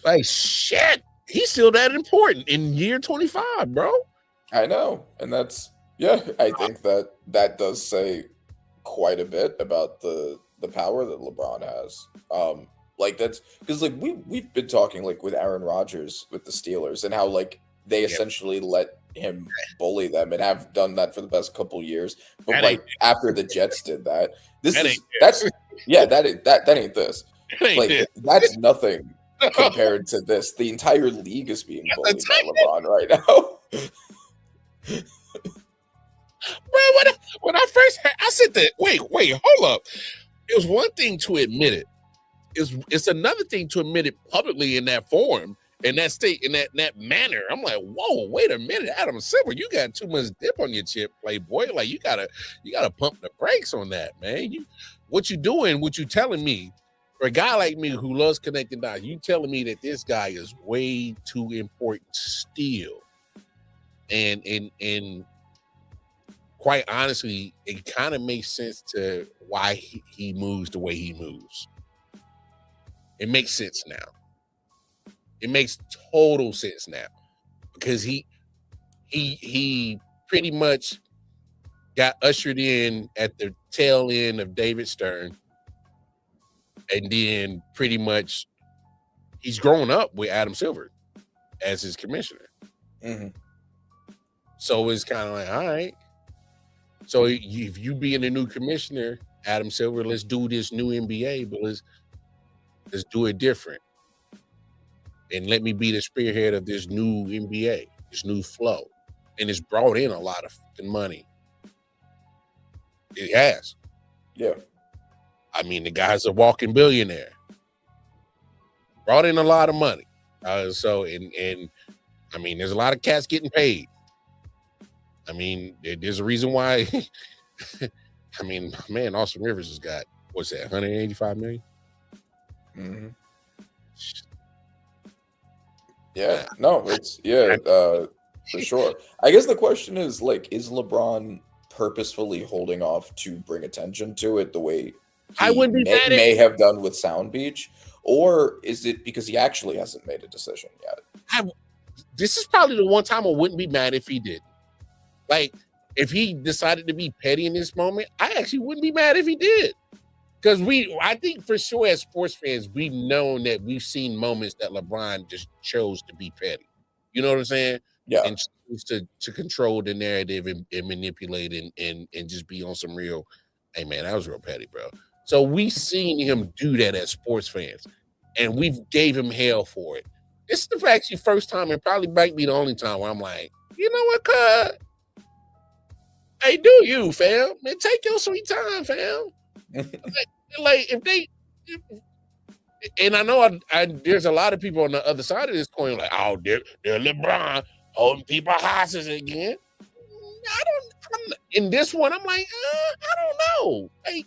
Like, shit, he's still that important in year 25, bro. I know. And that's, I think that does say quite a bit about the power that LeBron has. Like that's because like we've been talking like with Aaron Rodgers with the Steelers and how like they essentially let him bully them and have done that for the past couple years. But that like after the Jets did that, that ain't this. That's nothing compared to this. The entire league is being bullied by LeBron right now. Bro, when I first heard, I said that, wait, hold up. It was one thing to admit it. it's another thing to admit it publicly in that form, in that state, in that manner. I'm like, whoa, wait a minute, Adam Silver, you got too much dip on your chip, Playboy. Like you gotta pump the brakes on that, man. What you doing? What you telling me? For a guy like me who loves connecting dots, you telling me that this guy is way too important still, and quite honestly, it kind of makes sense to why he moves the way he moves. It makes sense now. It makes total sense now because he pretty much got ushered in at the tail end of David Stern, and then pretty much he's grown up with Adam Silver as his commissioner. Mm-hmm. So it's kind of like, all right. So if you being the new commissioner, Adam Silver, let's do this new NBA, but let's do it different. And let me be the spearhead of this new NBA, this new flow. And it's brought in a lot of fucking money. It has. Yeah. I mean, the guy's a walking billionaire. Brought in a lot of money. So I mean, there's a lot of cats getting paid. I mean, there's a reason why. I mean, man, Austin Rivers has got, what's that, 185 million? Mm-hmm. Yeah, no, it's for sure. I guess the question is, like, is LeBron purposefully holding off to bring attention to it the way I wouldn't be mad may have done with Sound Beach, or is it because he actually hasn't made a decision yet? This is probably the one time I wouldn't be mad if he did. Like, if he decided to be petty in this moment, I actually wouldn't be mad if he did. Because I think for sure as sports fans, we've known that we've seen moments that LeBron just chose to be petty. You know what I'm saying? Yeah. And chose to control the narrative and manipulate and just be on some real, hey man, that was real petty, bro. So we've seen him do that as sports fans. And we've gave him hell for it. This is the actually first time and probably might be the only time where I'm like, you know what, cuz? Hey, do you, fam? Man, take your sweet time, fam. like and I know there's a lot of people on the other side of this coin like, oh, they're LeBron holding people hostage again. I'm in this one, I'm like, I don't know. Like,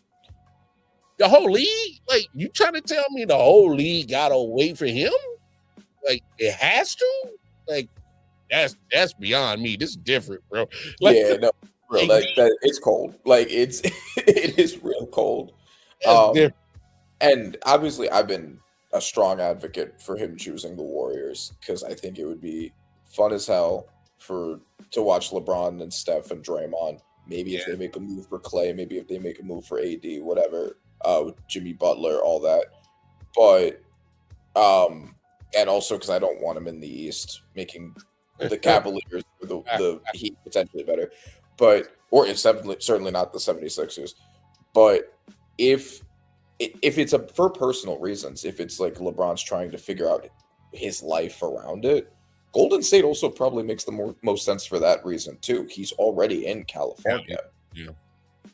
the whole league, like, you trying to tell me the whole league gotta wait for him? Like, it has to? Like, that's beyond me. This is different, bro. Like, yeah, no. Bro, that it's cold. Like it is real cold. And obviously, I've been a strong advocate for him choosing the Warriors because I think it would be fun as hell to watch LeBron and Steph and Draymond. Maybe if they make a move for Clay, maybe if they make a move for AD, whatever. With Jimmy Butler, all that. But and also because I don't want him in the East, making the Cavaliers or the Heat potentially better. But it's certainly not the 76ers. But if it's for personal reasons, if it's like LeBron's trying to figure out his life around it, Golden State also probably makes the most sense for that reason too. He's already in California. Yeah.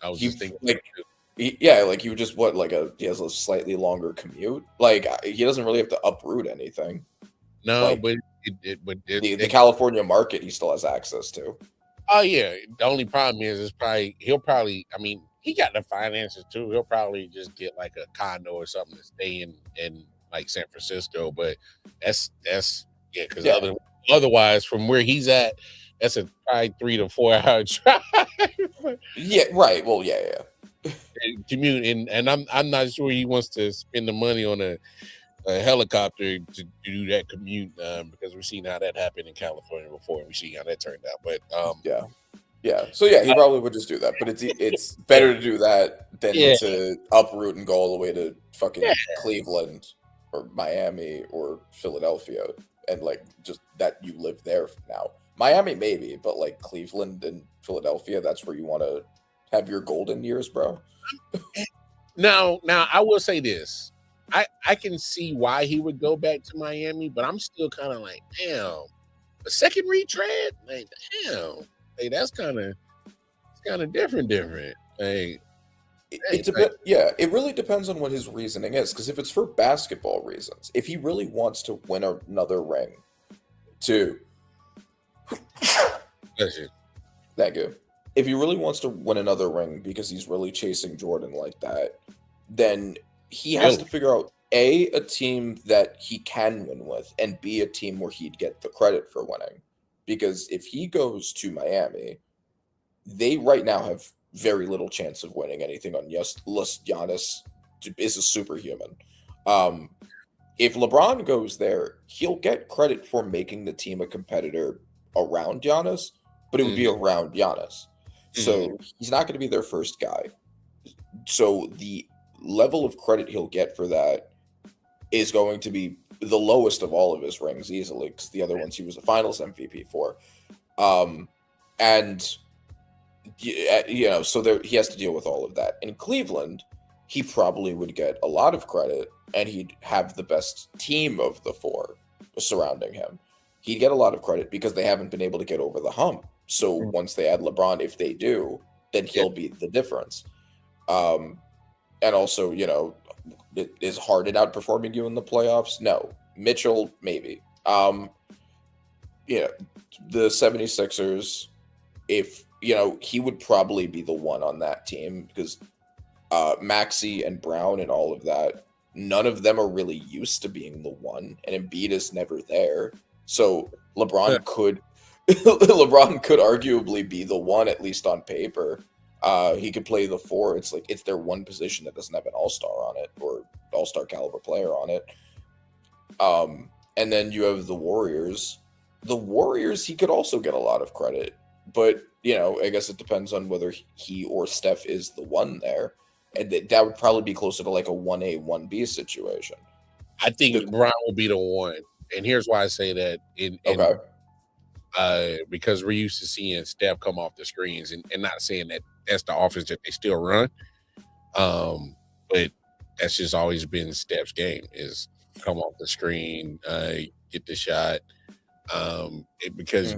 I was just thinking, like, he would just he has a slightly longer commute. Like, he doesn't really have to uproot anything. No, like, but the California market he still has access to. Oh yeah. The only problem is he'll probably. I mean, he got the finances too. He'll probably just get like a condo or something to stay in like San Francisco. But that's because otherwise, from where he's at, that's a probably 3 to 4 hour drive. Yeah. Right. Well. Yeah. Commute and I'm not sure he wants to spend the money on a helicopter to do that commute because we've seen how that happened in California before and we see how that turned out. But yeah. So yeah, he probably would just do that. But it's better to do that than to uproot and go all the way to fucking Cleveland or Miami or Philadelphia and like just that you live there now. Miami maybe, but like Cleveland and Philadelphia, that's where you want to have your golden years, bro. Now I will say this. I can see why he would go back to Miami, but I'm still kind of like, damn, a second retread? Like, damn. Hey, that's kind of different. Hey, It really depends on what his reasoning is. Because if it's for basketball reasons, if he really wants to win another ring, to thank you. If he really wants to win another ring because he's really chasing Jordan like that, then he has to figure out A, a team that he can win with, and B, a team where he'd get the credit for winning. Because if he goes to Miami, they right now have very little chance of winning anything unless Giannis is a superhuman. If LeBron goes there, he'll get credit for making the team a competitor around Giannis, but it would be around Giannis. So he's not going to be their first guy. So the level of credit he'll get for that is going to be the lowest of all of his rings easily, because the other ones he was a finals MVP for. And so he has to deal with all of that. In Cleveland, he probably would get a lot of credit, and he'd have the best team of the four surrounding him. He'd get a lot of credit because they haven't been able to get over the hump. So once they add LeBron, if they do, then he'll be the difference. And also, is Harden outperforming you in the playoffs? No. Mitchell, maybe. The 76ers, if, he would probably be the one on that team, because Maxey and Brown and all of that, none of them are really used to being the one, and Embiid is never there. So LeBron could arguably be the one, at least on paper. He could play the four. It's like it's their one position that doesn't have an all-star on it, or all-star caliber player on it. And then you have the Warriors. The Warriors, he could also get a lot of credit, but I guess it depends on whether he or Steph is the one there, and that would probably be closer to like a 1A, 1B situation. I think Brown will be the one, and here's why I say that. Because we're used to seeing Steph come off the screens, and not saying that that's the offense that they still run, but that's just always been Steph's game, is come off the screen, get the shot, because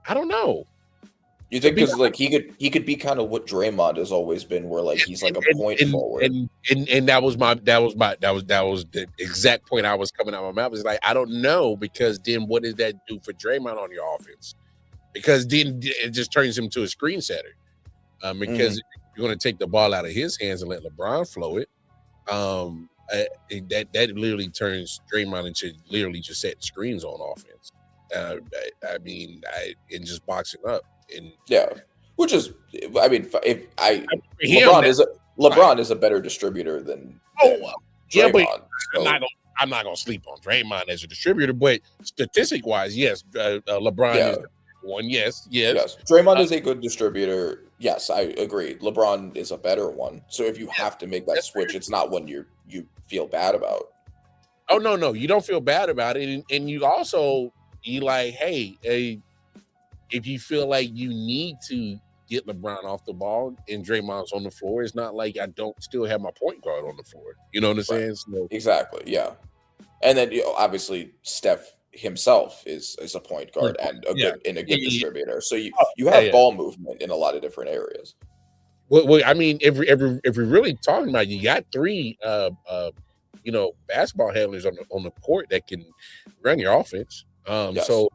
I don't know. You think because like he could be kind of what Draymond has always been, where like he's like a point forward, and that was the exact point I was coming out of my mouth. Is like, I don't know, because then what does that do for Draymond on your offense? Because then it just turns him to a screen setter. Because you're going to take the ball out of his hands and let LeBron flow it. That literally turns Draymond into literally just setting screens on offense. And just boxing up. And which is, LeBron is a better distributor than Draymond, but I'm not gonna sleep on Draymond as a distributor, but statistic wise, yes, LeBron is one. Yes. Draymond is a good distributor. Yes, I agree. LeBron is a better one. So if you have to make that switch, it's not one you feel bad about. Oh no, you don't feel bad about it, and you also like, hey, if you feel like you need to get LeBron off the ball and Draymond's on the floor, it's not like I don't still have my point guard on the floor. You know what I'm saying? So, exactly, yeah. And then obviously Steph himself is a point guard and a good distributor. So you have ball movement in a lot of different areas. Well, I mean, if we're really talking about, you got three basketball handlers on the court that can run your offense. So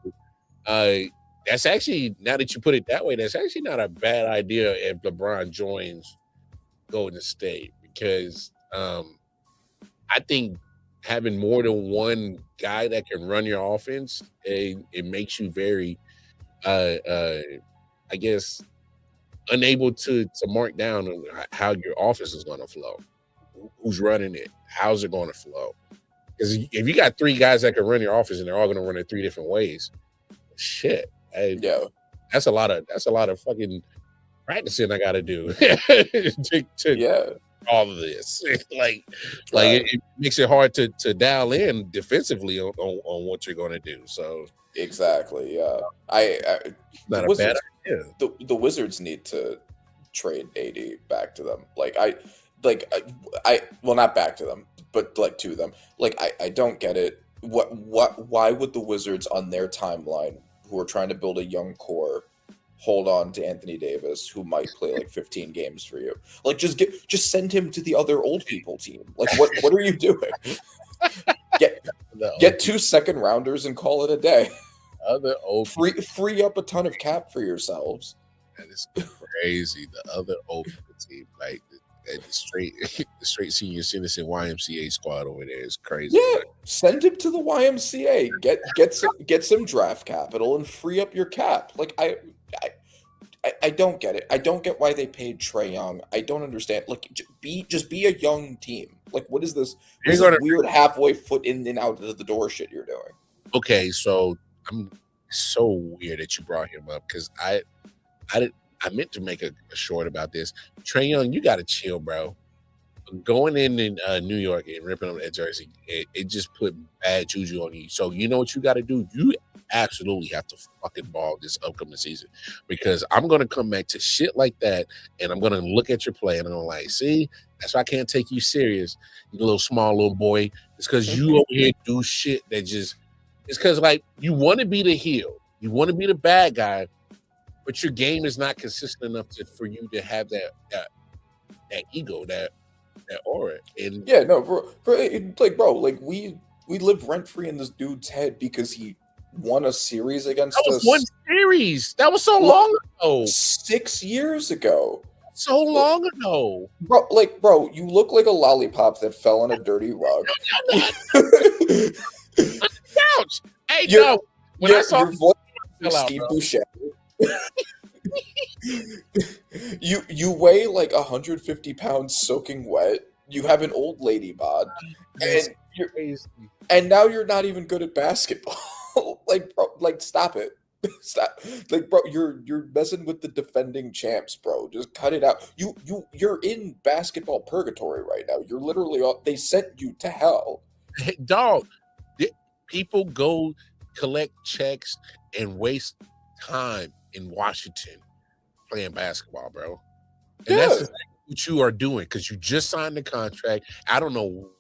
that's actually, now that you put it that way, that's actually not a bad idea if LeBron joins Golden State, because I think having more than one guy that can run your offense, it makes you very, I guess, unable to mark down on how your offense is going to flow. Who's running it? How's it going to flow? Because if you got three guys that can run your offense and they're all going to run it three different ways, shit. That's a lot of fucking practicing I got to do to all of this. It makes it hard to dial in defensively on what you're going to do. So exactly, not a bad idea. The Wizards need to trade AD back to them. Not back to them, but like to them. I don't get it. Why would the Wizards on their timeline, who are trying to build a young core, hold on to Anthony Davis, who might play like 15 games for you. Like, just send him to the other old people team. Like, what are you doing? Get 2 second rounders and call it a day. Other old free up a ton of cap for yourselves. That is crazy. The other old team, like the straight senior citizen YMCA squad over there is crazy. Yeah, send him to the YMCA. Get some draft capital and free up your cap. Like I don't get it. I don't get why they paid Trae Young. I don't understand. Like, just be a young team. Like, what is this? This weird halfway foot in and out of the door shit you're doing. Okay, so I'm so weird that you brought him up because I meant to make a short about this. Trae Young, you got to chill, bro. Going in New York and ripping up that jersey, it just put bad juju on you. So you know what you got to do? You absolutely have to fucking ball this upcoming season because I'm going to come back to shit like that and I'm going to look at your play and I'm like, see, that's why I can't take you serious, you little small little boy. It's because you over here do shit that just, it's because like you want to be the heel. You want to be the bad guy, but your game is not consistent enough for you to have that ego, that aura. And yeah, no, bro, like we live rent free in this dude's head because he won a series against that was us. One series. That was so long ago. 6 years ago. So long ago. Bro, you look like a lollipop that fell on a dirty rug. Couch. Hey, no. When I saw your voice, Steve Boucher. you weigh like 150 pounds soaking wet. You have an old lady bod, and now you're not even good at basketball. Like, bro, like stop it. Stop. Like, bro, you're messing with the defending champs, bro. Just cut it out. You're in basketball purgatory right now. You're literally they sent you to hell. Hey, dog, people go collect checks and waste time in Washington playing basketball, bro. And that's exactly what you are doing because you just signed the contract. I don't know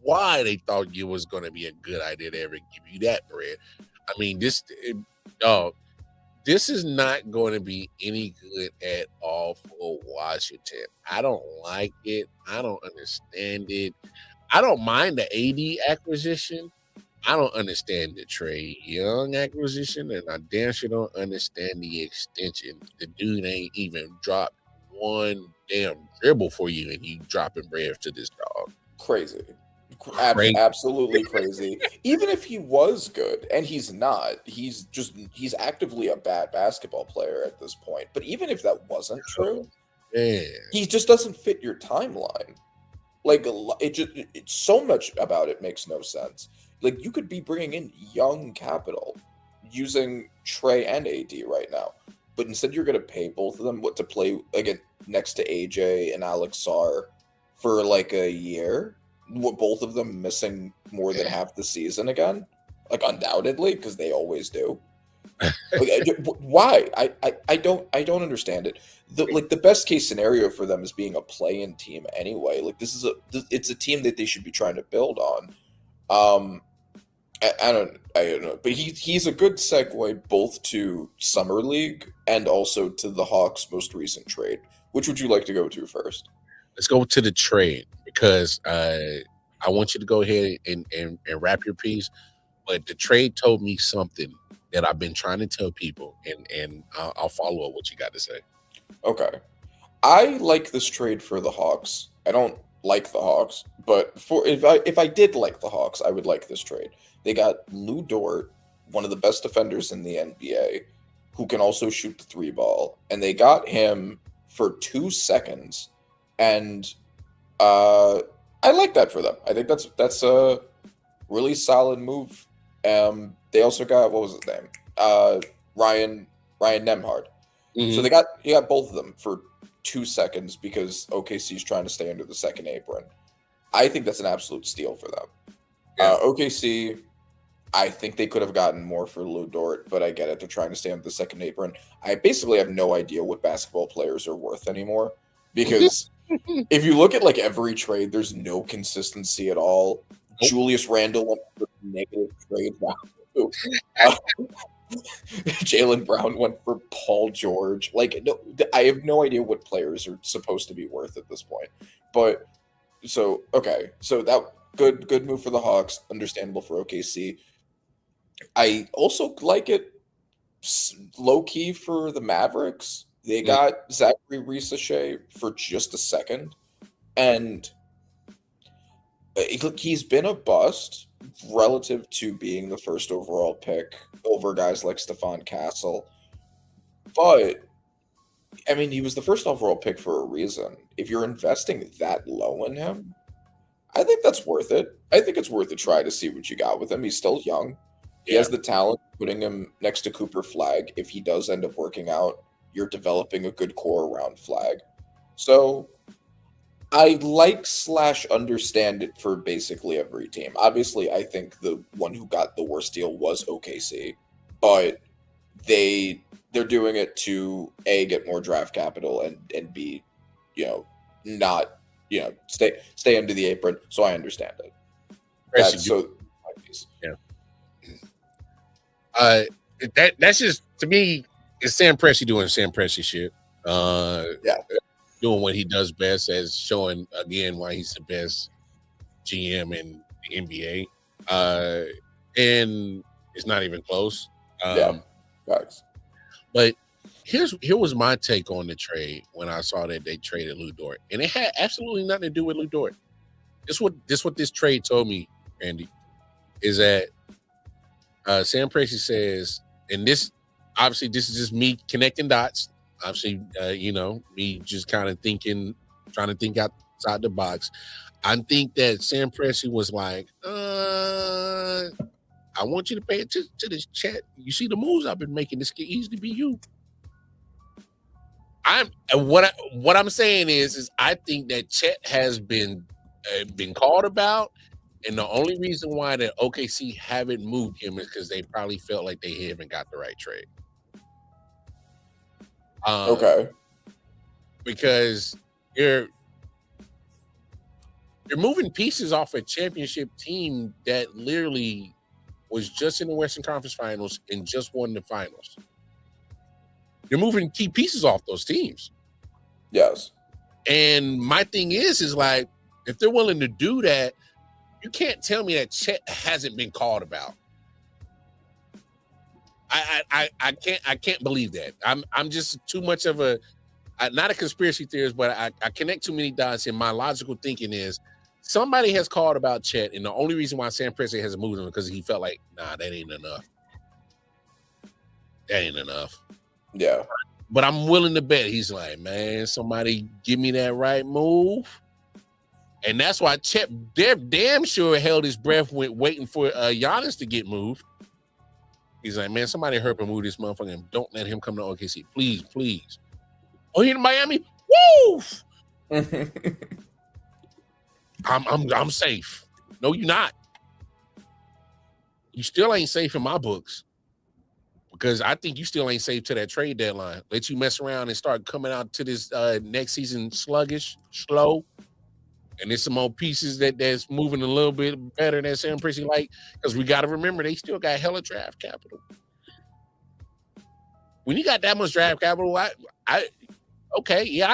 why they thought it was going to be a good idea to ever give you that bread. I mean, this is not going to be any good at all for Washington. I don't like it. I don't understand it. I don't mind the AD acquisition. I don't understand the Trae Young acquisition, and I damn sure don't understand the extension. The dude ain't even dropped one damn dribble for you, and you dropping bread to this dog. Crazy. Absolutely crazy. Even if he was good, and he's not, he's actively a bad basketball player at this point. But even if that wasn't true, he just doesn't fit your timeline. Like, it's so much about it makes no sense. Like, you could be bringing in young capital using Trae and AD right now, but instead you're going to pay both of them to play again next to AJ and Alex Sarr for like a year. Both of them missing more than half the season again, like undoubtedly, because they always do. Like, why? I don't understand it. The best case scenario for them is being a play-in team anyway. Like, it's a team that they should be trying to build on. I don't know, but he's a good segue both to Summer League and also to the Hawks' most recent trade. Which would you like to go to first? Let's go to the trade because I want you to go ahead and wrap your piece. But the trade told me something that I've been trying to tell people, and I'll follow up what you got to say. Okay. I like this trade for the Hawks. I don't like the Hawks, but if I did like the Hawks, I would like this trade. They got Lou Dort, one of the best defenders in the NBA, who can also shoot the 3-ball, and they got him for 2 seconds, and I like that for them. I think that's a really solid move. They also got, what was his name? Ryan Nembhard. Mm-hmm. So he got both of them for 2 seconds because OKC's trying to stay under the second apron. I think that's an absolute steal for them. Yeah. OKC, I think they could have gotten more for Lou Dort, but I get it. They're trying to stay under the second apron. I basically have no idea what basketball players are worth anymore because if you look at like every trade, there's no consistency at all. Nope. Julius Randle went for negative trade value. Jaylen Brown went for Paul George. Like, no, I have no idea what players are supposed to be worth at this point. But so okay, so that good move for the Hawks. Understandable for OKC. I also like it low key for the Mavericks. They got Zachary Ricochet for just a second, and he's been a bust relative to being the first overall pick over guys like Stephon Castle. But I mean, he was the first overall pick for a reason. If you're investing that low in him, I think that's worth it. I think it's worth a try to see what you got with him. He's still young. He has the talent. Putting him next to Cooper Flag, if he does end up working out, you're developing a good core around Flag. So I like / understand it for basically every team. Obviously, I think the one who got the worst deal was OKC, but they're doing it to A, get more draft capital, and B, not stay under the apron. So I understand it. That's just, to me, it's Sam Presti doing Sam Presti shit. Doing what he does best, as showing again why he's the best GM in the NBA. And it's not even close. Facts. But here was my take on the trade when I saw that they traded Lu Dort, and it had absolutely nothing to do with Lu Dort. This what this trade told me, Randy, is that Sam Presti says, and this obviously this is just me connecting dots. Obviously, me just kind of trying to think outside the box. I think that Sam Presti was like, I want you to pay attention to this chat. You see the moves I've been making. This can easily be you. What I'm saying is I think that Chet has been called about, and the only reason why that OKC haven't moved him is because they probably felt like they haven't got the right trade. Okay. Because you're moving pieces off a championship team that literally was just in the Western Conference Finals and just won the finals. You're moving key pieces off those teams. Yes. And my thing is like, if they're willing to do that, you can't tell me that Chet hasn't been called about. I can't believe that. I'm just too much of not a conspiracy theorist, but I connect too many dots, and my logical thinking is somebody has called about Chet, and the only reason why Sam Presti hasn't moved him is because he felt like, nah, that ain't enough. That ain't enough. Yeah. But I'm willing to bet he's like, man, somebody give me that right move. And that's why Chet damn sure held his breath waiting for Giannis to get moved. He's like, man, somebody help him move this motherfucker and don't let him come to OKC. Please, please. Oh, he in Miami? Woo! I'm safe. No, you're not. You still ain't safe in my books. Because I think you still ain't safe to that trade deadline. Let you mess around and start coming out to this next season sluggish, slow. And there's some more pieces that's moving a little bit better than Sam Presti like, because we got to remember they still got hella draft capital. When you got that much draft capital, I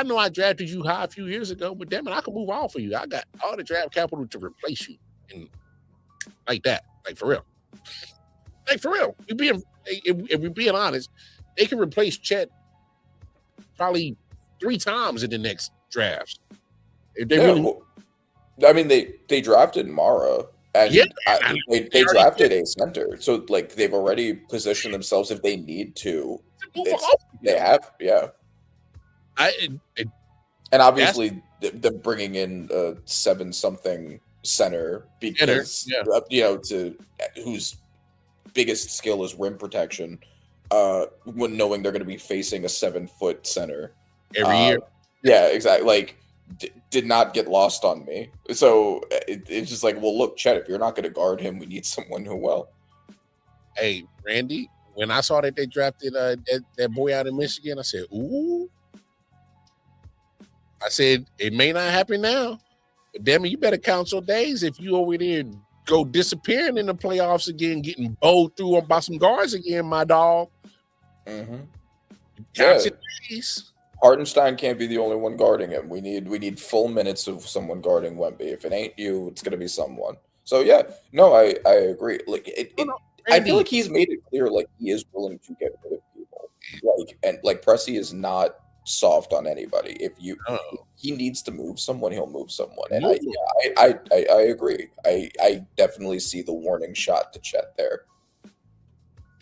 know I drafted you high a few years ago, but damn it, I can move on for you. I got all the draft capital to replace you, and like that, like for real, like for real. If we're being honest, they can replace Chet probably 3 times in the next drafts. If they really. I mean, they drafted Mara, and they drafted a center, so like they've already positioned themselves if they need to. They have, yeah. And obviously, they're bringing in a 7-something center because whose biggest skill is rim protection. When knowing they're going to be facing a 7-foot center every year. Yeah, exactly. Like. Did not get lost on me. So it's just like, well, look, Chet, if you're not going to guard him, we need someone who will. Hey, Randy, when I saw that they drafted that boy out of Michigan, I said, ooh. I said, it may not happen now, but damn it, you better count your days if you over there go disappearing in the playoffs again, getting bowled through by some guards again, my dog. Mm-hmm. Count your days. Hartenstein can't be the only one guarding him. We need full minutes of someone guarding Wemby. If it ain't you, it's gonna be someone. So yeah, no, I agree. Like I feel like he's made it clear, like he is willing to get rid of people. Like Pressey is not soft on anybody. If he needs to move someone, he'll move someone. And I agree. I definitely see the warning shot to Chet there.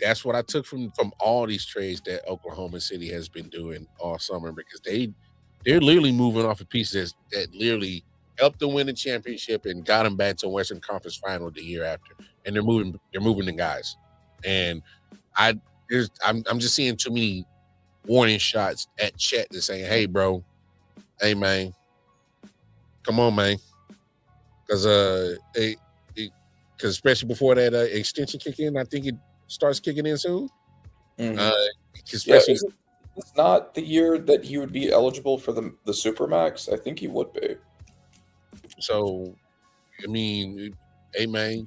That's what I took from all these trades that Oklahoma City has been doing all summer, because they're literally moving off of pieces that literally helped them win the championship and got them back to Western Conference Final the year after. And they're moving the guys. And I'm just seeing too many warning shots at Chet that's saying, "Hey, bro, hey man, come on, man," because especially before that extension kick in, I think it starts kicking in soon. Especially, it's not the year that he would be eligible for the Supermax. I think he would be. So, I mean, hey man,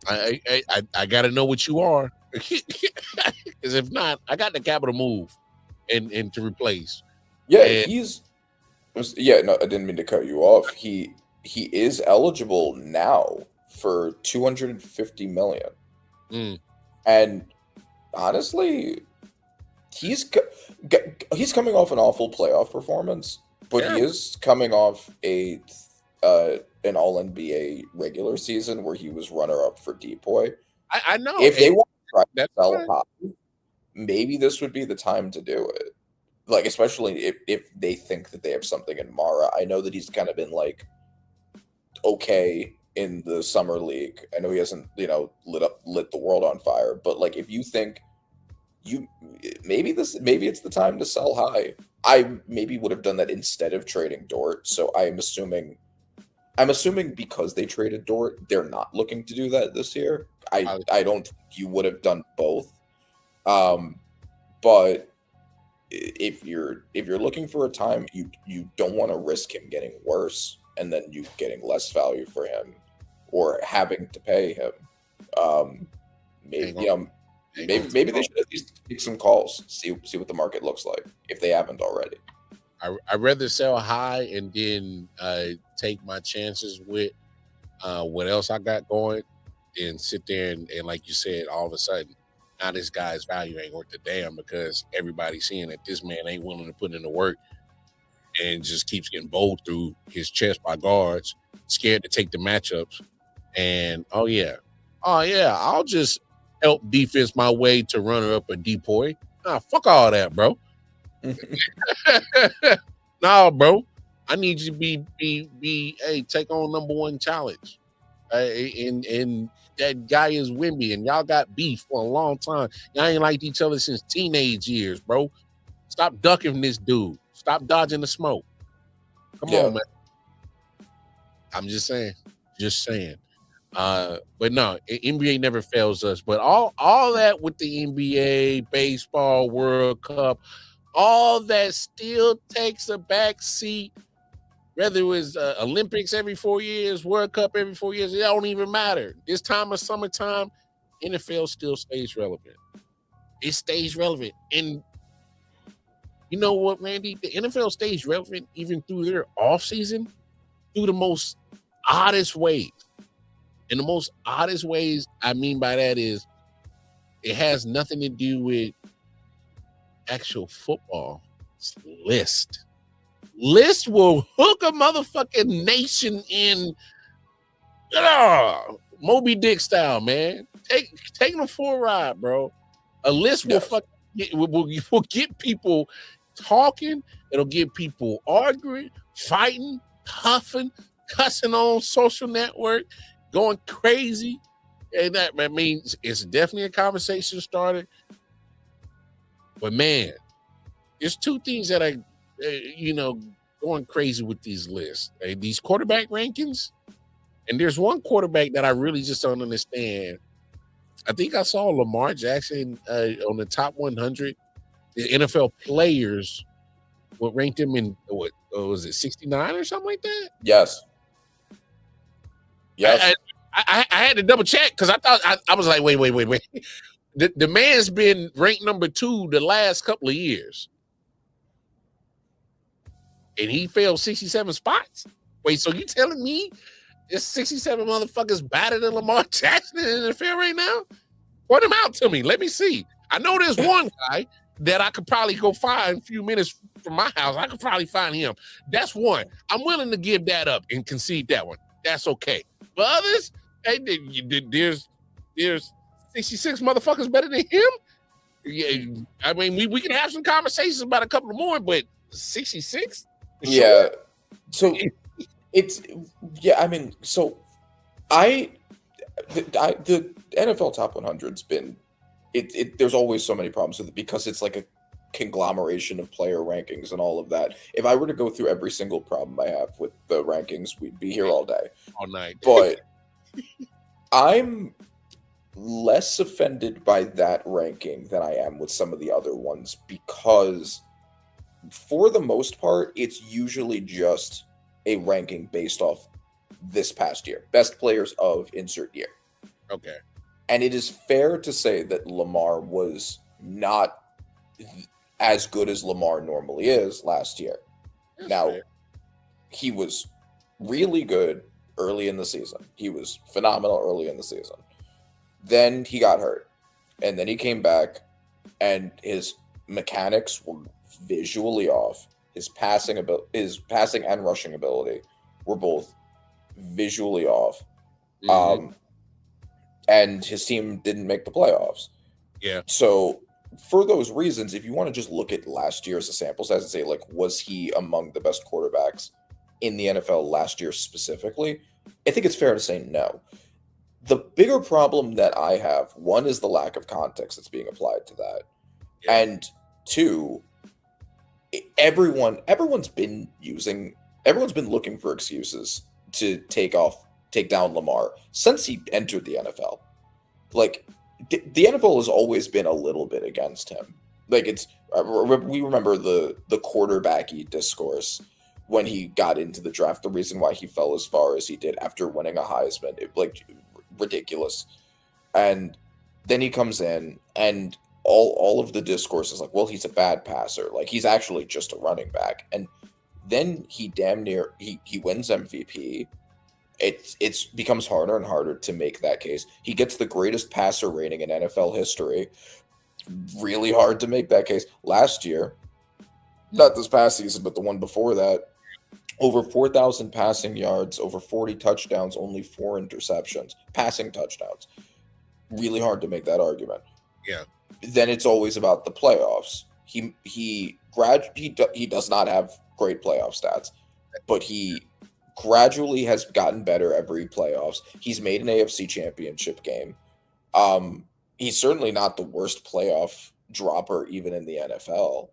I got to know what you are, because if not, I got the capital move and to replace. Yeah, no, I didn't mean to cut you off. He is eligible now for $250 million. And honestly, he's coming off an awful playoff performance, but he is coming off an All-NBA regular season where he was runner-up for Depoy. I know. If they want to try to sell high, maybe this would be the time to do it. Like, especially if they think that they have something in Mara. I know that he's kind of been like okay in the summer league. I know he hasn't, lit the world on fire, but like if you think maybe it's the time to sell high. I maybe would have done that instead of trading Dort. So I'm assuming because they traded Dort, they're not looking to do that this year. I don't think you would have done both. But if you're looking for a time, you don't want to risk him getting worse and then you getting less value for him or having to pay him. Maybe they should at least take some calls, see what the market looks like if they haven't already. I'd rather sell high and then take my chances with what else I got going and sit there and like you said, all of a sudden, now this guy's value ain't worth a damn because everybody's seeing that this man ain't willing to put in the work and just keeps getting bowled through his chest by guards, scared to take the matchups. And oh yeah, I'll just help defense my way to runner up a Depoy. Nah, fuck all that, bro. Nah, bro. I need you to be take on number one challenge. And that guy is Wemby, and y'all got beef for a long time. Y'all ain't liked each other since teenage years, bro. Stop ducking this dude. Stop dodging the smoke. Come on, man. I'm just saying. But no, NBA never fails us. But all that with the NBA, baseball, World Cup, all that still takes a back seat. Whether it was Olympics every 4 years, World Cup every 4 years, it don't even matter. This time of summertime, NFL still stays relevant. It stays relevant. And you know what, Randy? The NFL stays relevant even through their offseason, through the most oddest ways. And the most oddest ways I mean by that is it has nothing to do with actual football. It's list. List will hook a motherfucking nation in Moby Dick style, man. Take them for a ride, bro. A list will get people talking. It'll get people arguing, fighting, huffing, cussing on social network, going crazy. And that means it's definitely a conversation starter. But man, there's two things that I going crazy with these lists, these quarterback rankings. And there's one quarterback that I really just don't understand. I think I saw Lamar Jackson on the top 100. The NFL players would rank him in what was it, 69 or something like that? Yes. I I had to double check because I thought I was like, wait. The man's been ranked number 2 the last couple of years. And he fell 67 spots. Wait, so you telling me there's 67 motherfuckers better than Lamar Jackson in the NFL right now? Point him out to me. Let me see. I know there's one guy that I could probably go find a few minutes from my house. I could probably find him. That's one. I'm willing to give that up and concede that one. That's okay. But others, hey, there's 66 motherfuckers better than him. Yeah, I mean, we can have some conversations about a couple more, but 66? Yeah. So it's I mean, so the NFL Top 100's been there's always so many problems with it because it's like a conglomeration of player rankings and all of that. If I were to go through every single problem I have with the rankings, we'd be here all day. All night. But I'm less offended by that ranking than I am with some of the other ones because for the most part, it's usually just a ranking based off this past year. Best players of insert year. Okay. And it is fair to say that Lamar was not as good as Lamar normally is last year. That's now, fair. He was really good early in the season. He was phenomenal early in the season. Then he got hurt. And then he came back, and his mechanics were visually off. His passing and rushing ability were both visually off. Mhm. And his team didn't make the playoffs. Yeah. So for those reasons, if you want to just look at last year as a sample size and say, like, was he among the best quarterbacks in the NFL last year specifically? I think it's fair to say no. The bigger problem that I have, one, is the lack of context that's being applied to that. Yeah. And two, everyone's been looking for excuses to take down Lamar since he entered the NFL. Like, the NFL has always been a little bit against him. Like, we remember the quarterbacky discourse when he got into the draft, the reason why he fell as far as he did after winning a Heisman, ridiculous. And then he comes in and all of the discourse is like, well, he's a bad passer. Like, he's actually just a running back. And then he he wins MVP. It becomes harder and harder to make that case. He gets the greatest passer rating in NFL history. Really hard to make that case. Last year, not this past season, but the one before that, over 4,000 passing yards, over 40 touchdowns, only 4 interceptions, passing touchdowns. Really hard to make that argument. Yeah. Then it's always about the playoffs. He does not have great playoff stats, but he gradually has gotten better every playoffs. He's made an AFC championship game. He's certainly not the worst playoff dropper even in the NFL.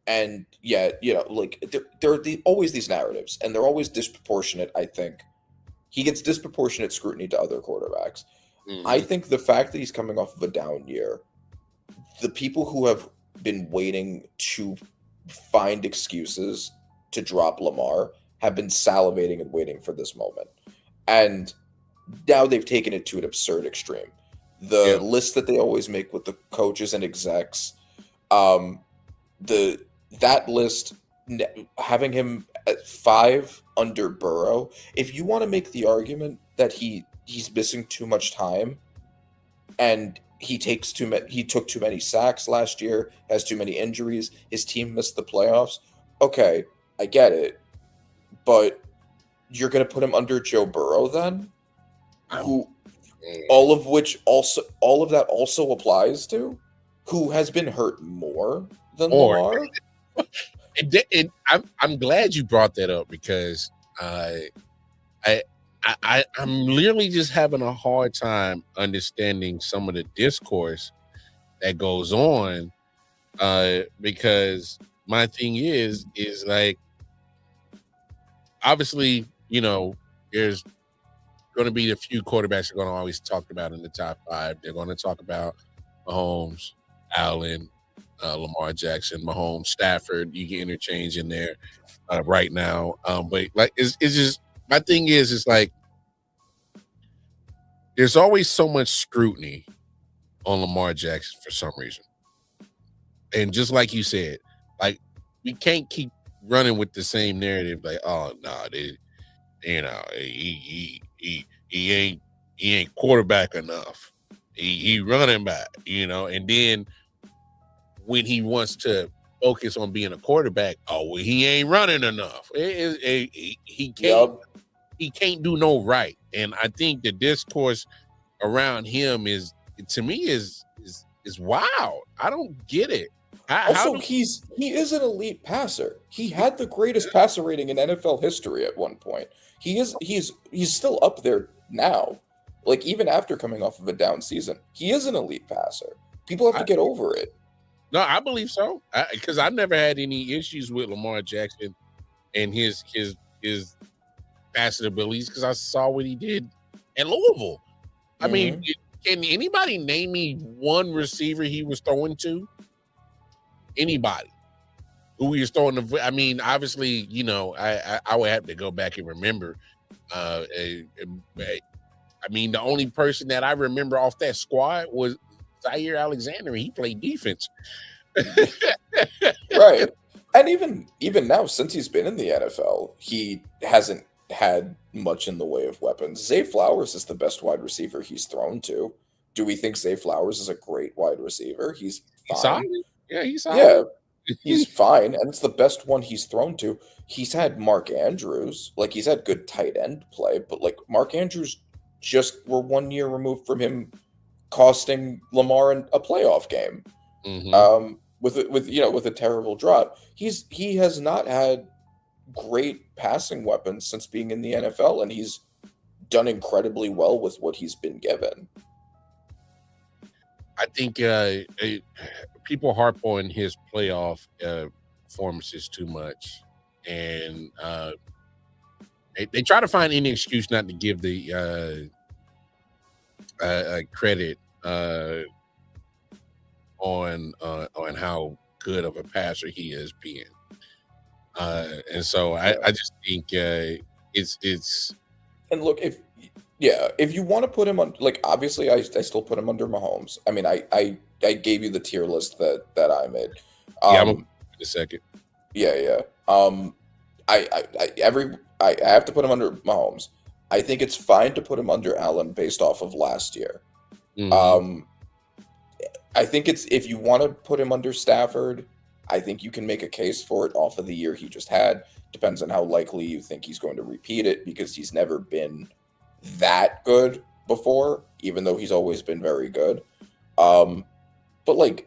And yet, there are always these narratives, and they're always disproportionate, I think. He gets disproportionate scrutiny to other quarterbacks. Mhm. I think the fact that he's coming off of a down year, the people who have been waiting to find excuses to drop Lamar have been salivating and waiting for this moment. And now they've taken it to an absurd extreme. The list that they always make with the coaches and execs, that list, having him at 5 under Burrow, if you want to make the argument that he's missing too much time and he took too many sacks last year, has too many injuries, his team missed the playoffs, okay, I get it. But you're going to put him under Joe Burrow then? Who all of that also applies to? Who has been hurt more than Lamar? I'm glad you brought that up because I'm literally just having a hard time understanding some of the discourse that goes on because my thing is like, obviously, there's going to be a few quarterbacks are going to always talk about in the top 5. They're going to talk about Mahomes, Allen, Lamar Jackson, Mahomes, Stafford. You can interchange in there right now. But like, it's just, my thing is like, there's always so much scrutiny on Lamar Jackson for some reason. And just like you said, like we can't keep running with the same narrative. Like, oh no, he ain't quarterback enough. He running back, and then when he wants to focus on being a quarterback, oh well, he ain't running enough. He can't. He can't do no right. And I think the discourse around him is wild. I don't get it. He is an elite passer. He had the greatest passer rating in NFL history at one point. He's still up there now. Like even after coming off of a down season, he is an elite passer. People have to get over it. No, I believe so. Because I never had any issues with Lamar Jackson and his passing abilities because I saw what he did at Louisville. I mean, can anybody name me one receiver he was throwing to? Anybody who he was throwing the? I mean, obviously, I would have to go back and remember. I mean, the only person that I remember off that squad was Zaire Alexander. He played defense, right? And even now, since he's been in the NFL, he hasn't had much in the way of weapons. Zay Flowers is the best wide receiver he's thrown to. Do we think Zay Flowers is a great wide receiver? He's fine. He's solid. Yeah, he's fine, and it's the best one he's thrown to. He's had Mark Andrews, like he's had good tight end play, but like Mark Andrews just were 1 year removed from him costing Lamar a playoff game. With a terrible drop. He has not had great passing weapons since being in the NFL, and he's done incredibly well with what he's been given. I think people harp on his playoff performances too much, and they try to find any excuse not to give the credit on how good of a passer he is being. And so I just think it's and look, if you want to put him on, like obviously I still put him under Mahomes. I mean I gave you the tier list that I made. I'm in a second. Yeah. I have to put him under Mahomes. I think it's fine to put him under Allen based off of last year. I think if you want to put him under Stafford, I think you can make a case for it off of the year he just had. Depends on how likely you think he's going to repeat it, because he's never been that good before, even though he's always been very good. But like,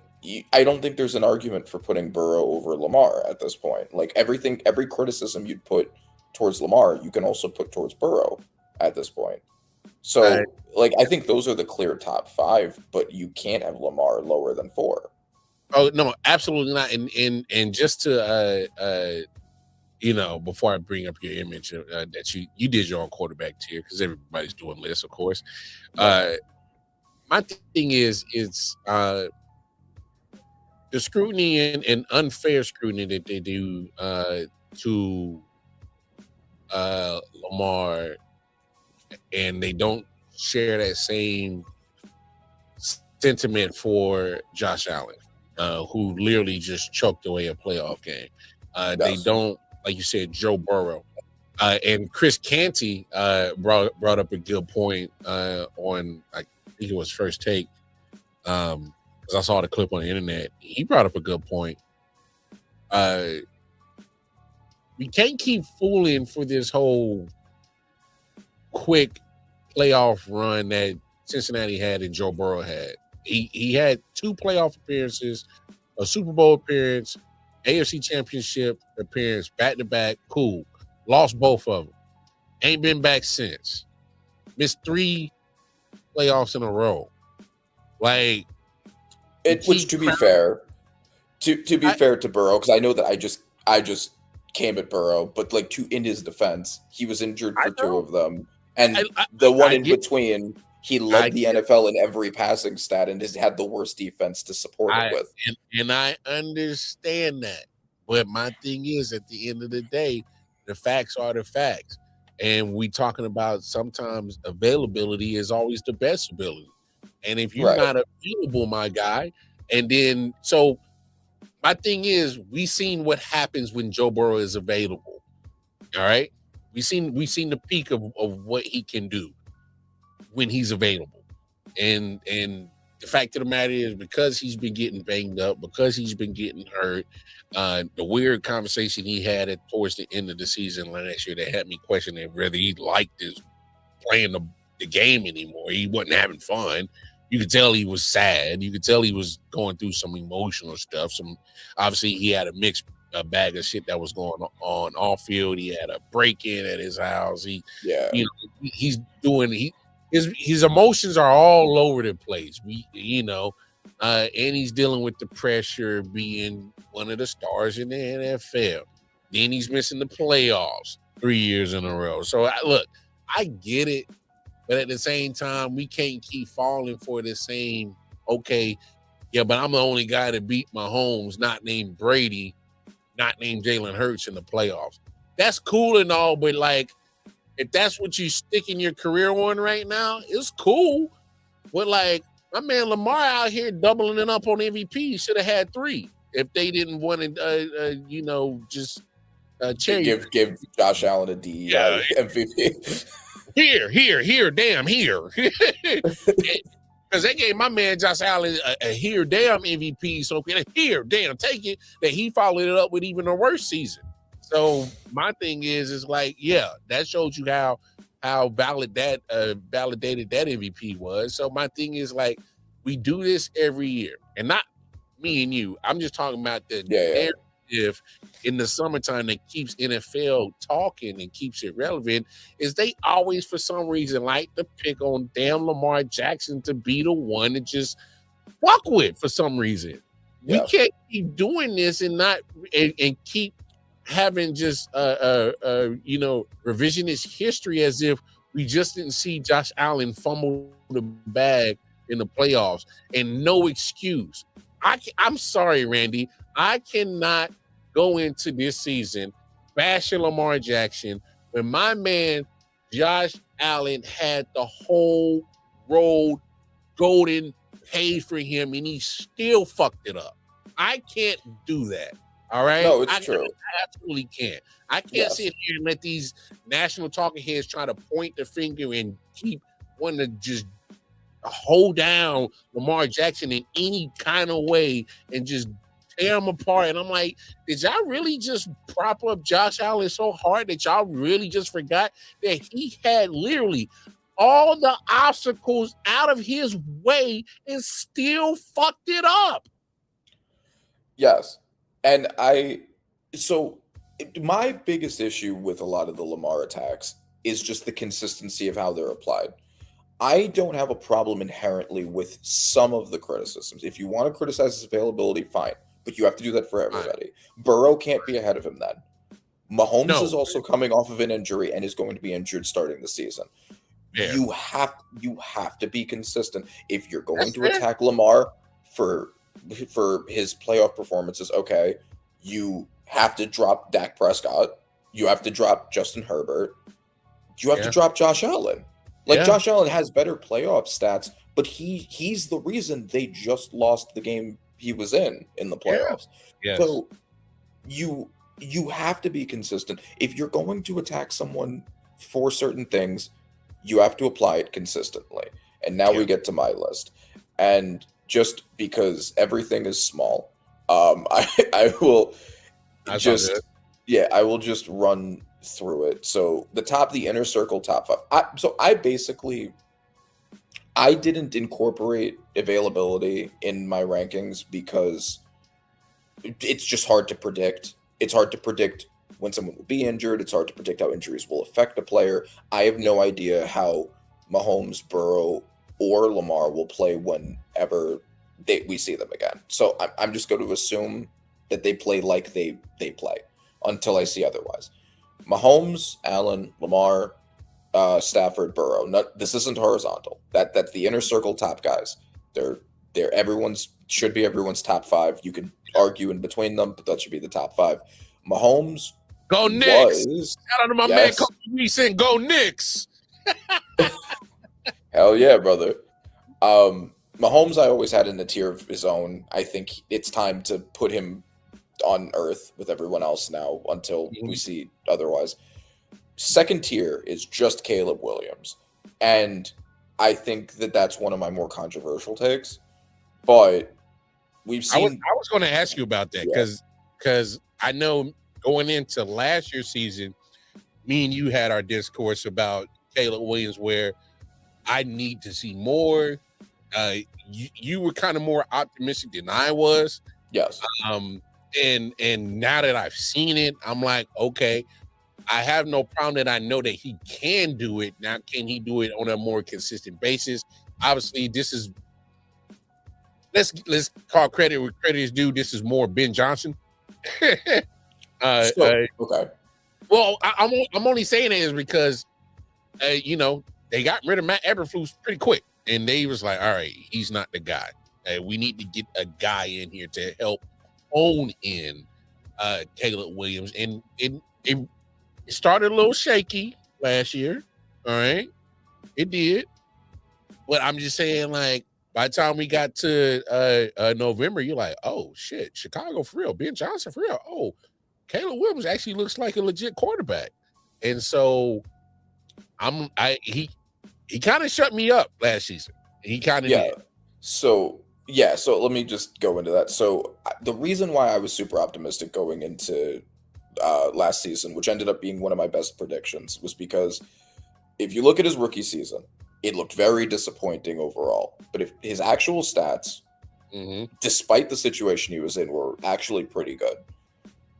I don't think there's an argument for putting Burrow over Lamar at this point. Like every criticism you'd put towards Lamar, you can also put towards Burrow at this point. So I think those are the clear top 5, but you can't have Lamar lower than 4. Oh no, absolutely not. And just to before I bring up your image that you did your own quarterback tier, because everybody's doing lists, of course. My thing is it's the scrutiny and unfair scrutiny that they do to Lamar, and they don't share that same sentiment for Josh Allen, who literally just choked away a playoff game. They don't, like you said, Joe Burrow. And Chris Canty brought up a good point on, I think it was First Take, because I saw the clip on the internet. He brought up a good point. We can't keep fooling for this whole quick playoff run that Cincinnati had and Joe Burrow had. He had 2 playoff appearances, a Super Bowl appearance, AFC Championship appearance, back-to-back. Cool. Lost both of them. Ain't been back since. Missed 3 playoffs in a row. Like, which to be fair to Burrow, because I know that I just came at Burrow, but like in his defense, he was injured for 2 of them, and the one in between, he led the NFL in every passing stat and has had the worst defense to support it with. And I understand that, but my thing is, at the end of the day, the facts are the facts, And we talking about sometimes availability is always the best ability. And if you're Right. not available, my guy, and then so my thing is, we seen what happens when Joe Burrow is available. All right, we seen the peak of what he can do when he's available, and the fact of the matter is, because he's been getting banged up, because he's been getting hurt, the weird conversation he had towards the end of the season last year that had me questioning whether he liked this playing the game anymore. He wasn't having fun. You could tell he was sad. You could tell he was going through some emotional stuff. Obviously he had a mixed bag of shit that was going on off field. He had a break-in at his house. He's doing his emotions are all over the place. And he's dealing with the pressure being one of the stars in the NFL. Then he's missing the playoffs 3 years in a row. So I get it. But at the same time, we can't keep falling for the same, okay, yeah, but I'm the only guy that beat Mahomes, not named Brady, not named Jalen Hurts in the playoffs. That's cool and all, but like, if that's what you sticking your career on right now, it's cool. But like, my man Lamar out here doubling it up on MVP, should have had 3 if they didn't want to, just give Josh Allen a D MVP. Here, damn, here. Because they gave my man Josh Allen a here, damn MVP. So here, damn, take it. That he followed it up with even a worse season. So my thing is like, yeah, that shows you how validated that MVP was. So my thing is like, we do this every year, and not me and you. I'm just talking about the narrative in the summertime that keeps NFL talking and keeps it relevant. Is they always, for some reason, like to pick on damn Lamar Jackson to be the one to just fuck with for some reason. We can't keep doing this and not and keep having just revisionist history as if we just didn't see Josh Allen fumble the bag in the playoffs and no excuse. I'm sorry, Randy. I cannot go into this season bashing Lamar Jackson when my man Josh Allen had the whole road golden paid for him and he still fucked it up. I can't do that. All right. No, it's true. I absolutely can't. I can't sit here and let these national talking heads try to point the finger and keep wanting to just hold down Lamar Jackson in any kind of way and just tear him apart. And I'm like, did y'all really just prop up Josh Allen so hard that y'all really just forgot that he had literally all the obstacles out of his way and still fucked it up? Yes. And my biggest issue with a lot of the Lamar attacks is just the consistency of how they're applied. I don't have a problem inherently with some of the criticisms. If you want to criticize his availability, fine. But you have to do that for everybody. Burrow can't be ahead of him then. Mahomes is also coming off of an injury and is going to be injured starting the season. Yeah. You have to be consistent. If you're going to attack Lamar for his playoff performances, okay, you have to drop Dak Prescott. You have to drop Justin Herbert. You have to drop Josh Allen. Josh Allen has better playoff stats, but he's the reason they just lost the game he was in the playoffs. Yeah. Yes. So you have to be consistent. If you're going to attack someone for certain things, you have to apply it consistently. And now we get to my list. And just because everything is small, I will just run through it. So the inner circle top 5. I didn't incorporate availability in my rankings because it's just hard to predict. It's hard to predict when someone will be injured. It's hard to predict how injuries will affect a player. I have no idea how Mahomes, Burrow, or Lamar will play whenever we see them again. So I'm just going to assume that they play like they play until I see otherwise. Mahomes, Allen, Lamar, Stafford, Burrow. This isn't horizontal. That's the inner circle top guys. They're should be everyone's top 5. You can argue in between them, but that should be the top 5. Mahomes, Go Knicks! was. Shout out to my man Yes. Kobe Reese. Go Knicks! Hell yeah, brother. Mahomes, I always had in the tier of his own. I think it's time to put him on earth with everyone else now until we see otherwise. Second tier is just Caleb Williams. And I think that that's one of my more controversial takes. But we've I seen. was going to ask you about that because I know going into last year's season, me and you had our discourse about Caleb Williams where I need to see more. You were kind of more optimistic than I was. Yes. And now that I've seen it, I'm like, okay, I have no problem that I know that he can do it. Now, can he do it on a more consistent basis? Obviously, this is let's call credit where credit is due. This is more Ben Johnson. Okay. Well, I'm only saying it is because they got rid of Matt Eberflus pretty quick, and they was like, all right, he's not the guy. We need to get a guy in here to help own in Caleb Williams, and it started a little shaky last year. All right, it did, but I'm just saying, like, by the time we got to November, you're like, oh shit, Chicago for real, Ben Johnson for real. Oh, Caleb Williams actually looks like a legit quarterback, and so he kind of shut me up last season. He kind of did. So let me just go into that. So the reason why I was super optimistic going into last season, which ended up being one of my best predictions, was because if you look at his rookie season, it looked very disappointing overall. But if his actual stats, despite the situation he was in, were actually pretty good.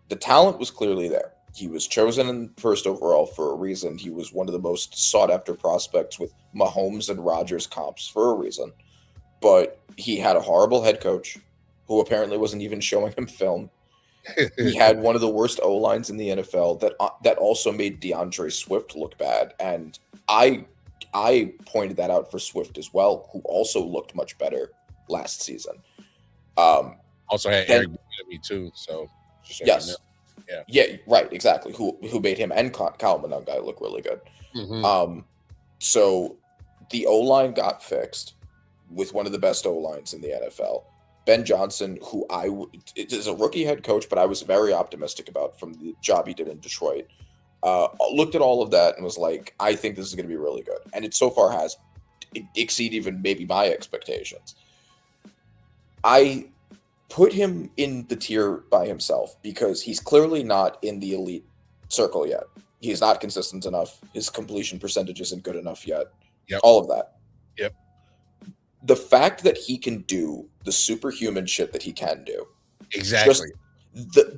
The talent was clearly there. He was chosen in first overall for a reason. He was one of the most sought-after prospects with Mahomes and Rodgers comps for a reason. But he had a horrible head coach who apparently wasn't even showing him film. He had one of the worst O-lines in the NFL that also made DeAndre Swift look bad. And I pointed that out for Swift as well, who also looked much better last season. Also had Eric Bieniemy too, so just so you know. Yeah, right, exactly. Who made him and Kyle Monangai look really good. So the O-line got fixed with one of the best O-lines in the NFL. Ben Johnson, who is a rookie head coach, but I was very optimistic about from the job he did in Detroit, looked at all of that and was like, I think this is going to be really good. And it so far has exceeded even maybe my expectations. I put him in the tier by himself because he's clearly not in the elite circle yet. He's not consistent enough. His completion percentage isn't good enough yet. Yep. All of that. Yep. The fact that he can do the superhuman shit that he can do. Exactly.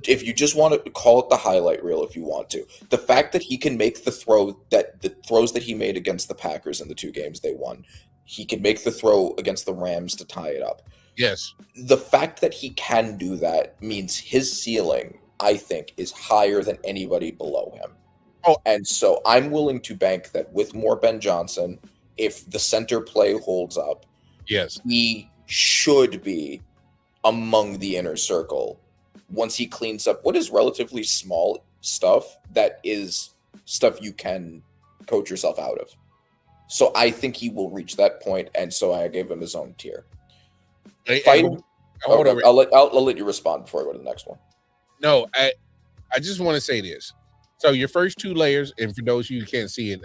If you just want to call it the highlight reel, if you want to, the fact that he can make the throws that he made against the Packers in the 2 games they won, he can make the throw against the Rams to tie it up. Yes. The fact that he can do that means his ceiling, I think, is higher than anybody below him. Oh, and so I'm willing to bank that with more Ben Johnson, if the center play holds up, yes, he should be among the inner circle once he cleans up what is relatively small stuff that is stuff you can coach yourself out of. So I think he will reach that point, and so I gave him his own tier. I'll let you respond before I go to the next one. No, I just want to say this. So your first 2 layers, and for those of you who can't see it,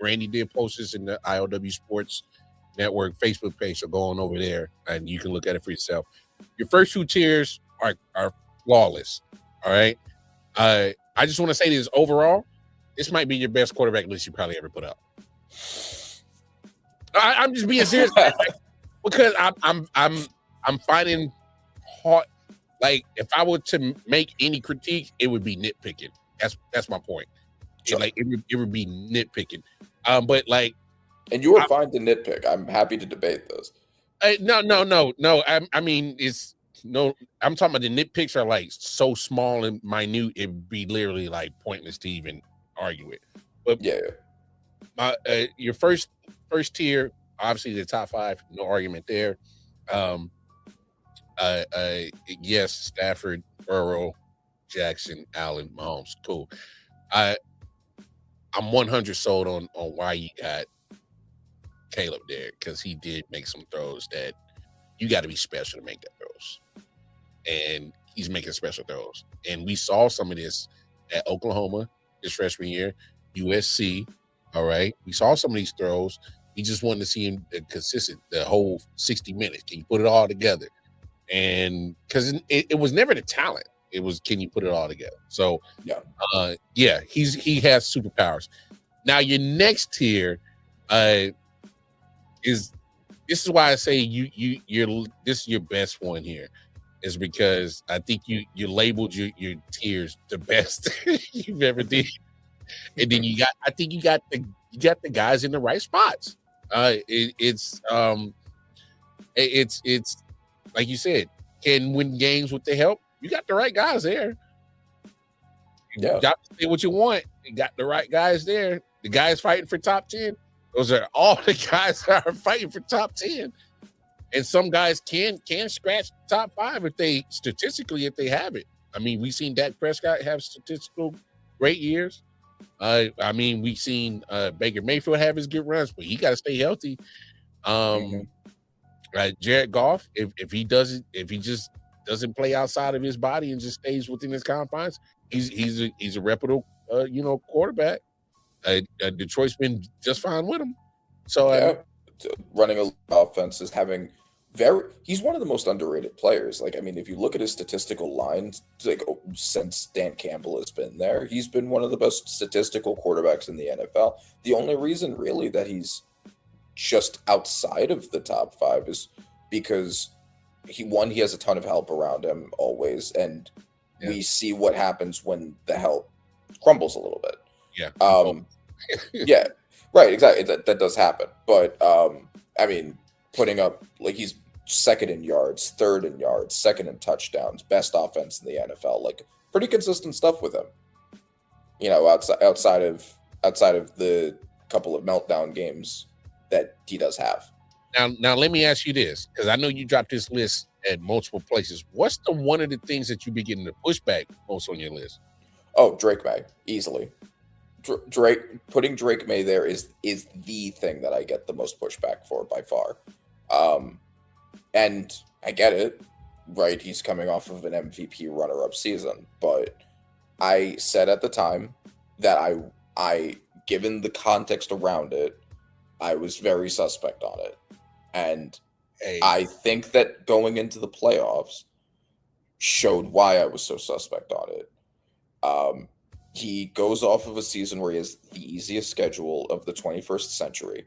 Randy did post this in the I.O.W. Sports Network Facebook page, so go on over there and you can look at it for yourself. Your first 2 tiers are flawless. All right. I just want to say this overall, this might be your best quarterback list you probably ever put up. I'm just being serious because I'm finding hard. Like, if I were to make any critique, it would be nitpicking. That's my point. Sure. It would be nitpicking. But like, and you were fine to nitpick. I'm happy to debate this. No. I mean, it's no. I'm talking about the nitpicks are like so small and minute. It'd be literally like pointless to even argue it. But your first tier, obviously the top 5, no argument there. Yes, Stafford, Burrow, Jackson, Allen, Mahomes. Cool. I'm 100 sold on why you got Caleb there, because he did make some throws that you got to be special to make that throws, and he's making special throws. And we saw some of this at Oklahoma his freshman year, USC. All right, we saw some of these throws. We just wanted to see him consistent the whole 60 minutes. Can you put it all together? And because it was never the talent, it was, can you put it all together? So yeah, he has superpowers. Now your next tier is, this is why I say you're this is your best one here, is because I think you labeled your tiers the best you've ever did. And then you got the guys in the right spots. It's like you said, can win games with the help. You got the right guys there. You got to say what you want. You got the right guys there. The guys fighting for top 10. Those are all the guys that are fighting for top 10. And some guys can scratch top 5 if they have it. I mean, we've seen Dak Prescott have statistical great years. I mean, we've seen Baker Mayfield have his good runs, but he got to stay healthy. Jared Goff, if he just doesn't play outside of his body and just stays within his confines, he's a reputable quarterback. Detroit's been just fine with him. So running a offense is having he's one of the most underrated players. Like, I mean, if you look at his statistical lines, like since Dan Campbell has been there, he's been one of the best statistical quarterbacks in the NFL. The only reason really that he's just outside of the top 5 is because he has a ton of help around him always, and we see what happens when the help crumbles a little bit. Yeah, right, exactly. That does happen. But I mean, putting up, like, he's second in yards, third in yards, second in touchdowns, best offense in the NFL. Like, pretty consistent stuff with him. You know, outside of the couple of meltdown games that he does have. Now let me ask you this, because I know you dropped this list at multiple places. What's the one of the things that you be getting the pushback most on your list? Oh, Drake May, easily. Putting Drake May there is the thing that I get the most pushback for by far. And I get it, right? He's coming off of an MVP runner-up season, but I said at the time that I given the context around it, I was very suspect on it. And I think that going into the playoffs showed why I was so suspect on it. He goes off of a season where he has the easiest schedule of the 21st century,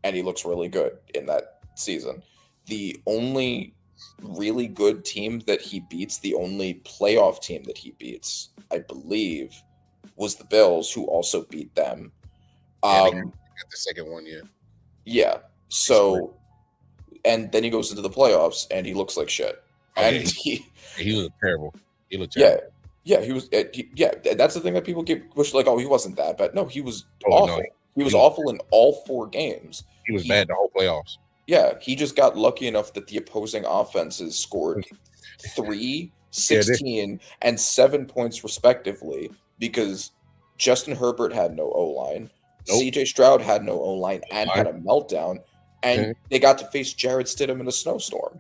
and he looks really good in that season. The only really good team that he beats, the only playoff team that he beats, I believe, was the Bills, who also beat them. Got the second one, yeah. So, and then he goes into the playoffs and he looks like shit. And he looked terrible. He looked terrible. Yeah, he was. That's the thing that people get pushed, like, oh, he wasn't that bad. No, he was awful. No, he was awful in all 4 games. He was bad the whole playoffs. Yeah, he just got lucky enough that the opposing offenses scored 3, 16, and 7 points respectively, because Justin Herbert had no O-line, CJ Stroud had no O-line and had a meltdown, and they got to face Jarrett Stidham in a snowstorm.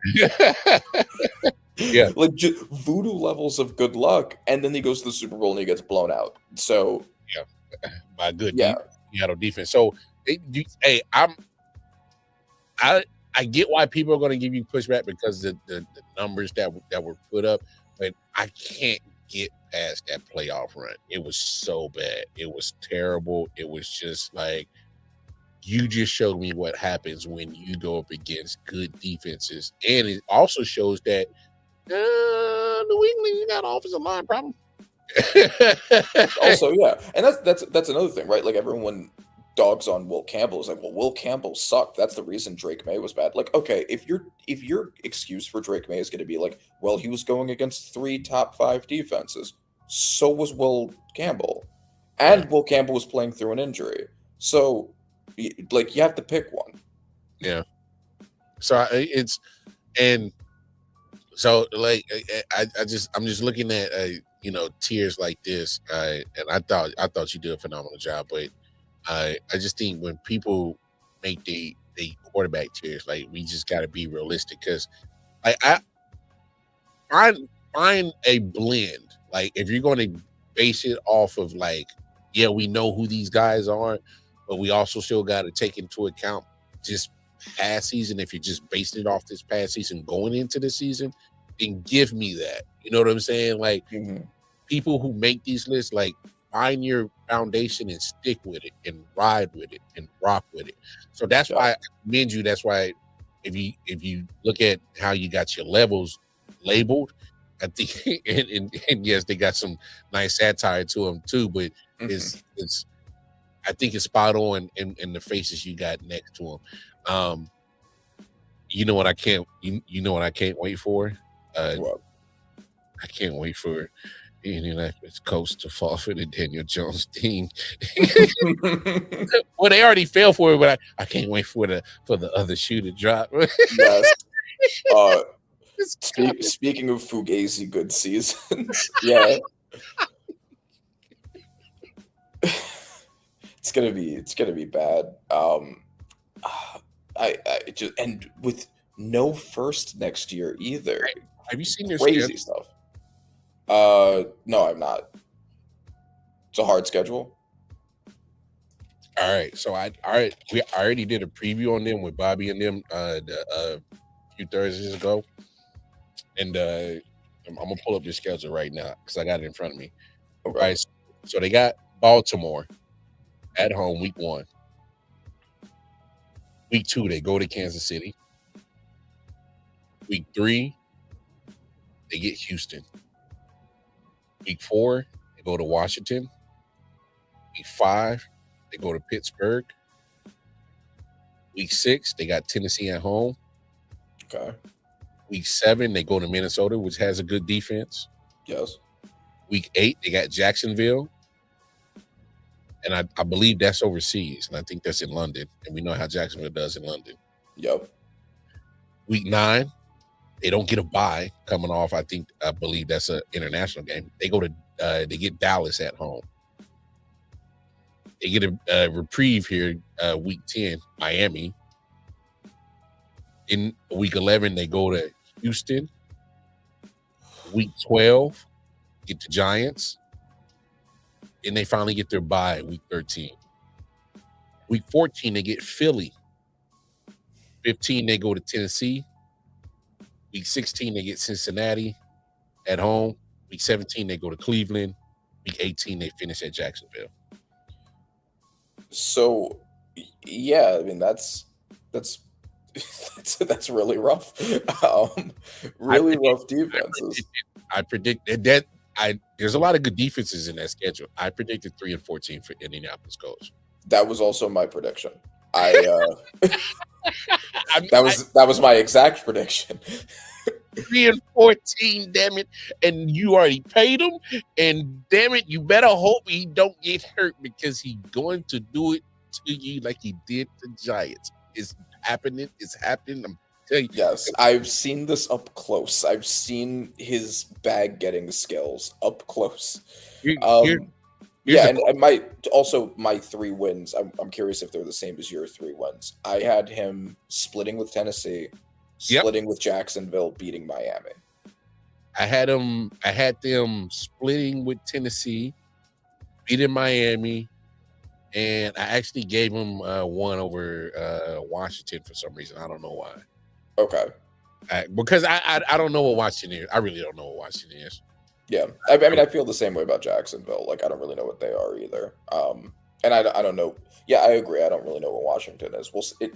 Yeah, like just voodoo levels of good luck, and then he goes to the Super Bowl and he gets blown out. So by good Seattle defense. So I get why people are going to give you pushback because the numbers that were put up, but I can't get past that playoff run. It was so bad. It was terrible. It was just like, you just showed me what happens when you go up against good defenses. And it also shows that New England, you got an offensive line problem. Also, yeah. And that's another thing, right? Like, everyone dogs on Will Campbell. It's like, well, Will Campbell sucked. That's the reason Drake May was bad. Like, okay, if your excuse for Drake May is going to be like, well, he was going against 3 top 5 defenses, so was Will Campbell, and Will Campbell was playing through an injury. So, like, you have to pick one. Yeah. So I'm just looking at tiers like this, and I thought you did a phenomenal job, but I just think when people make the quarterback tiers, like we just got to be realistic, because I find a blend. Like if you're going to base it off of like, yeah, we know who these guys are, but we also still got to take into account just past season. If you're just basing it off this past season going into the season, then give me that. You know what I'm saying? Like people who make these lists, like find your foundation and stick with it and ride with it and rock with it. So that's why I commend you. That's why if you look at how you got your levels labeled, I think and yes, they got some nice satire to them too, but it's I think it's spot on in the faces you got next to them. You know what I can't wait for? What? I can't wait for Indianapolis Colts to fall for the Daniel Jones team. Well, they already fell for it, but I can't wait for the other shoe to drop. Yes. Speaking of Fugazi good seasons, yeah. It's gonna be bad. I just, and with no first next year either. Have you seen their crazy schedule? stuff? No, I'm not. It's a hard schedule. All right, so I already did a preview on them with Bobby and them a few Thursdays ago, and I'm gonna pull up their schedule right now because I got it in front of me. Okay. Right, so they got Baltimore at home week 1. Week 2 they go to Kansas City. Week 3 they get Houston. Week 4 they go to Washington. Week 5 they go to Pittsburgh. Week 6 they got Tennessee at home. Okay. Week 7 they go to Minnesota, which has a good defense. Yes. Week 8 they got Jacksonville, and I believe that's overseas, and I think that's in London, and we know how Jacksonville does in London. Yep. Week 9 they don't get a bye coming off. I believe that's an international game. They go to they get Dallas at home. They get a reprieve here, week 10, Miami. In week 11, they go to Houston. Week 12, get the Giants. And they finally get their bye, week 13. Week 14, they get Philly. 15, they go to Tennessee. Week 16, they get Cincinnati at home. Week 17, they go to Cleveland. Week 18, they finish at Jacksonville. So, yeah, I mean that's really rough. Really rough defenses. I predicted that. There's a lot of good defenses in that schedule. I predicted 3-14 for Indianapolis Colts. That was also my prediction. That was my exact prediction. 3-14, damn it! And you already paid him, and damn it, you better hope he don't get hurt because he's going to do it to you like he did the Giants. It's happening. It's happening. I'm telling you. Yes, I've seen this up close. I've seen his bag getting skills up close. Yeah, and my 3 wins. I'm curious if they're the same as your 3 wins. I had him splitting with Tennessee, splitting with Jacksonville, beating Miami. I had them splitting with Tennessee, beating Miami, and I actually gave them one over Washington for some reason. I don't know why. Okay. Because I don't know what Washington is. I really don't know what Washington is. Yeah, I mean, I feel the same way about Jacksonville. Like, I don't really know what they are either. And I don't know. Yeah, I agree. I don't really know what Washington is. Well, it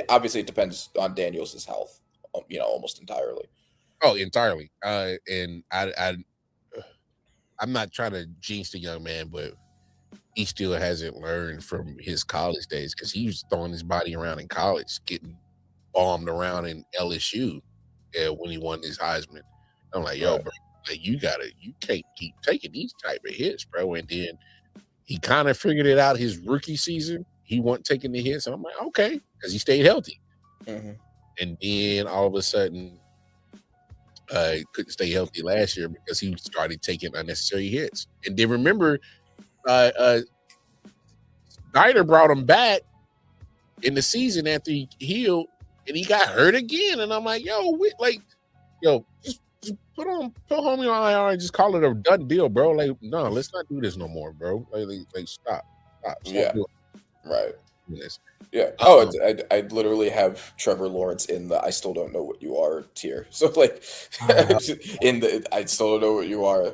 obviously it depends on Daniels' health. Almost entirely. Oh, entirely. And I'm not trying to jinx the young man, but he still hasn't learned from his college days because he was throwing his body around in college, getting bombed around in LSU when he won his Heisman. I'm like, yo, bro, like you can't keep taking these type of hits, bro. And then he kind of figured it out his rookie season. He wasn't taking the hits. And I'm like, okay, because he stayed healthy. Mm-hmm. And then all of a sudden, couldn't stay healthy last year because he started taking unnecessary hits. And then remember, Snyder brought him back in the season after he healed, and he got hurt again. And I'm like, just put homie on IR and just call it a done deal, bro. Like, no, let's not do this no more, bro. Like stop Yeah. doing Right. this. Yeah. Oh, I literally have Trevor Lawrence in the "I still don't know what you are" tier. So like, in the "I still don't know what you are."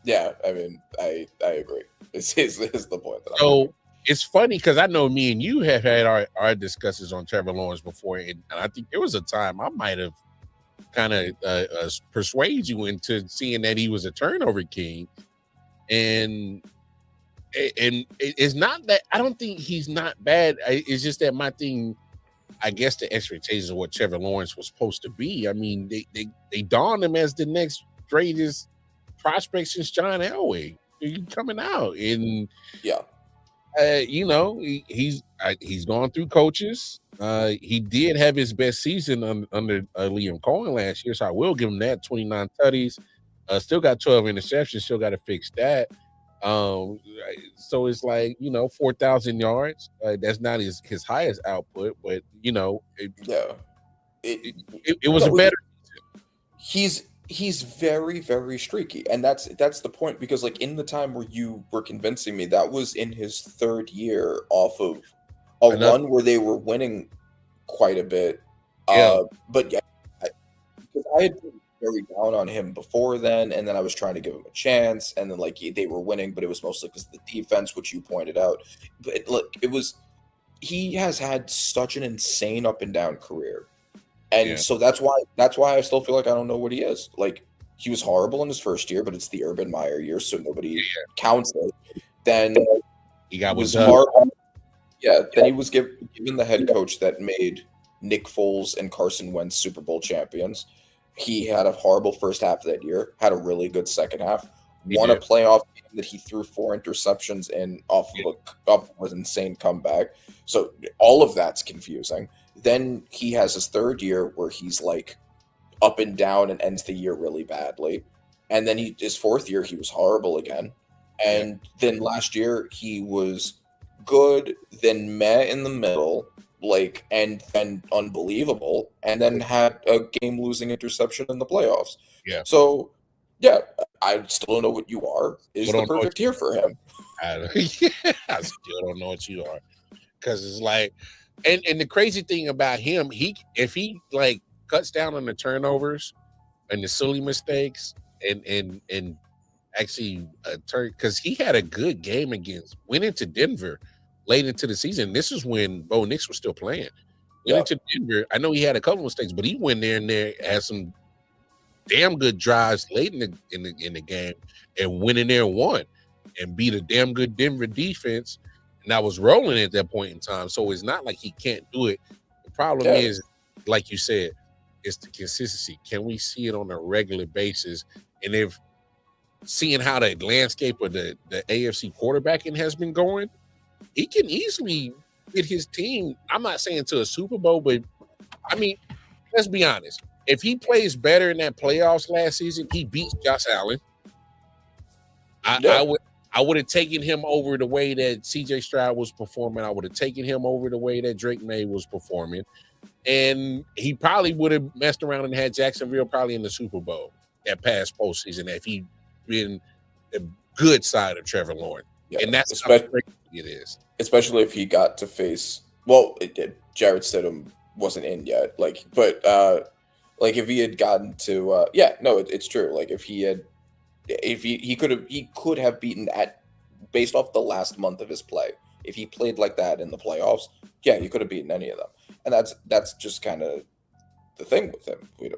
Yeah. I mean, I agree. Is the point that I'm So making. it's funny because I know me and you have had our discussions on Trevor Lawrence before, and I think there was a time I might have kind of persuade you into seeing that he was a turnover king, and it's not that I don't think he's not bad. It's just that my thing, I guess, the expectations of what Trevor Lawrence was supposed to be. I mean, they dawned him as the next greatest prospect since John Elway. He's coming out, and Yeah. He's gone through coaches. He did have his best season under Liam Cohen last year, so I will give him that. 29 tutties, still got 12 interceptions. Still got to fix that. So it's like 4,000 yards. That's not his highest output, but Yeah. it was a better. He's very, very streaky, and that's the point, because like in the time where you were convincing me, that was in his third year off of a run where they were winning quite a bit. Yeah. But yeah, because I had been very down on him before then, and then I was trying to give him a chance, and then like they were winning, but it was mostly because of the defense, which you pointed out. But look, he has had such an insane up and down career. And so that's why I still feel like I don't know what he is. Like, he was horrible in his first year, but it's the Urban Meyer year, so nobody counts it. Then he got was horrible. Yeah, then he was given the head coach that made Nick Foles and Carson Wentz Super Bowl champions. He had a horrible first half of that year, had a really good second half, won a playoff game that he threw 4 interceptions in off of an insane comeback. So all of that's confusing. Then he has his third year where he's like up and down and ends the year really badly. And then his fourth year, he was horrible again. And then last year he was good, then meh in the middle, like, and then unbelievable, and then had a game-losing interception in the playoffs. Yeah. So, yeah, I still don't know what you are. Is the perfect year for him. I still don't know what you are, because it's like. And the crazy thing about him, if he like cuts down on the turnovers and the silly mistakes and actually turn, because he had a good game went into Denver late into the season. This is when Bo Nix was still playing. Went into Denver. I know he had a couple of mistakes, but he went there had some damn good drives late in the game and went in there and won and beat a damn good Denver defense. And I was rolling at that point in time. So it's not like he can't do it. The problem is, like you said, it's the consistency. Can we see it on a regular basis? And if seeing how the landscape of the AFC quarterbacking has been going, he can easily get his team, I'm not saying to a Super Bowl, but I mean, let's be honest. If he plays better in that playoffs last season, he beats Josh Allen. I would have taken him over the way that CJ Stroud was performing. I would have taken him over the way that Drake May was performing. And he probably would have messed around and had Jacksonville probably in the Super Bowl that past postseason if he'd been the good side of Trevor Lawrence. Yeah, and that's how crazy it is. Especially if he got to face, well, it did. Jarrett Stidham wasn't in yet. But if he had gotten to, it's true. Like if he could have beaten based off the last month of his play. If he played like that in the playoffs, he could have beaten any of them. And that's just kind of the thing with him. We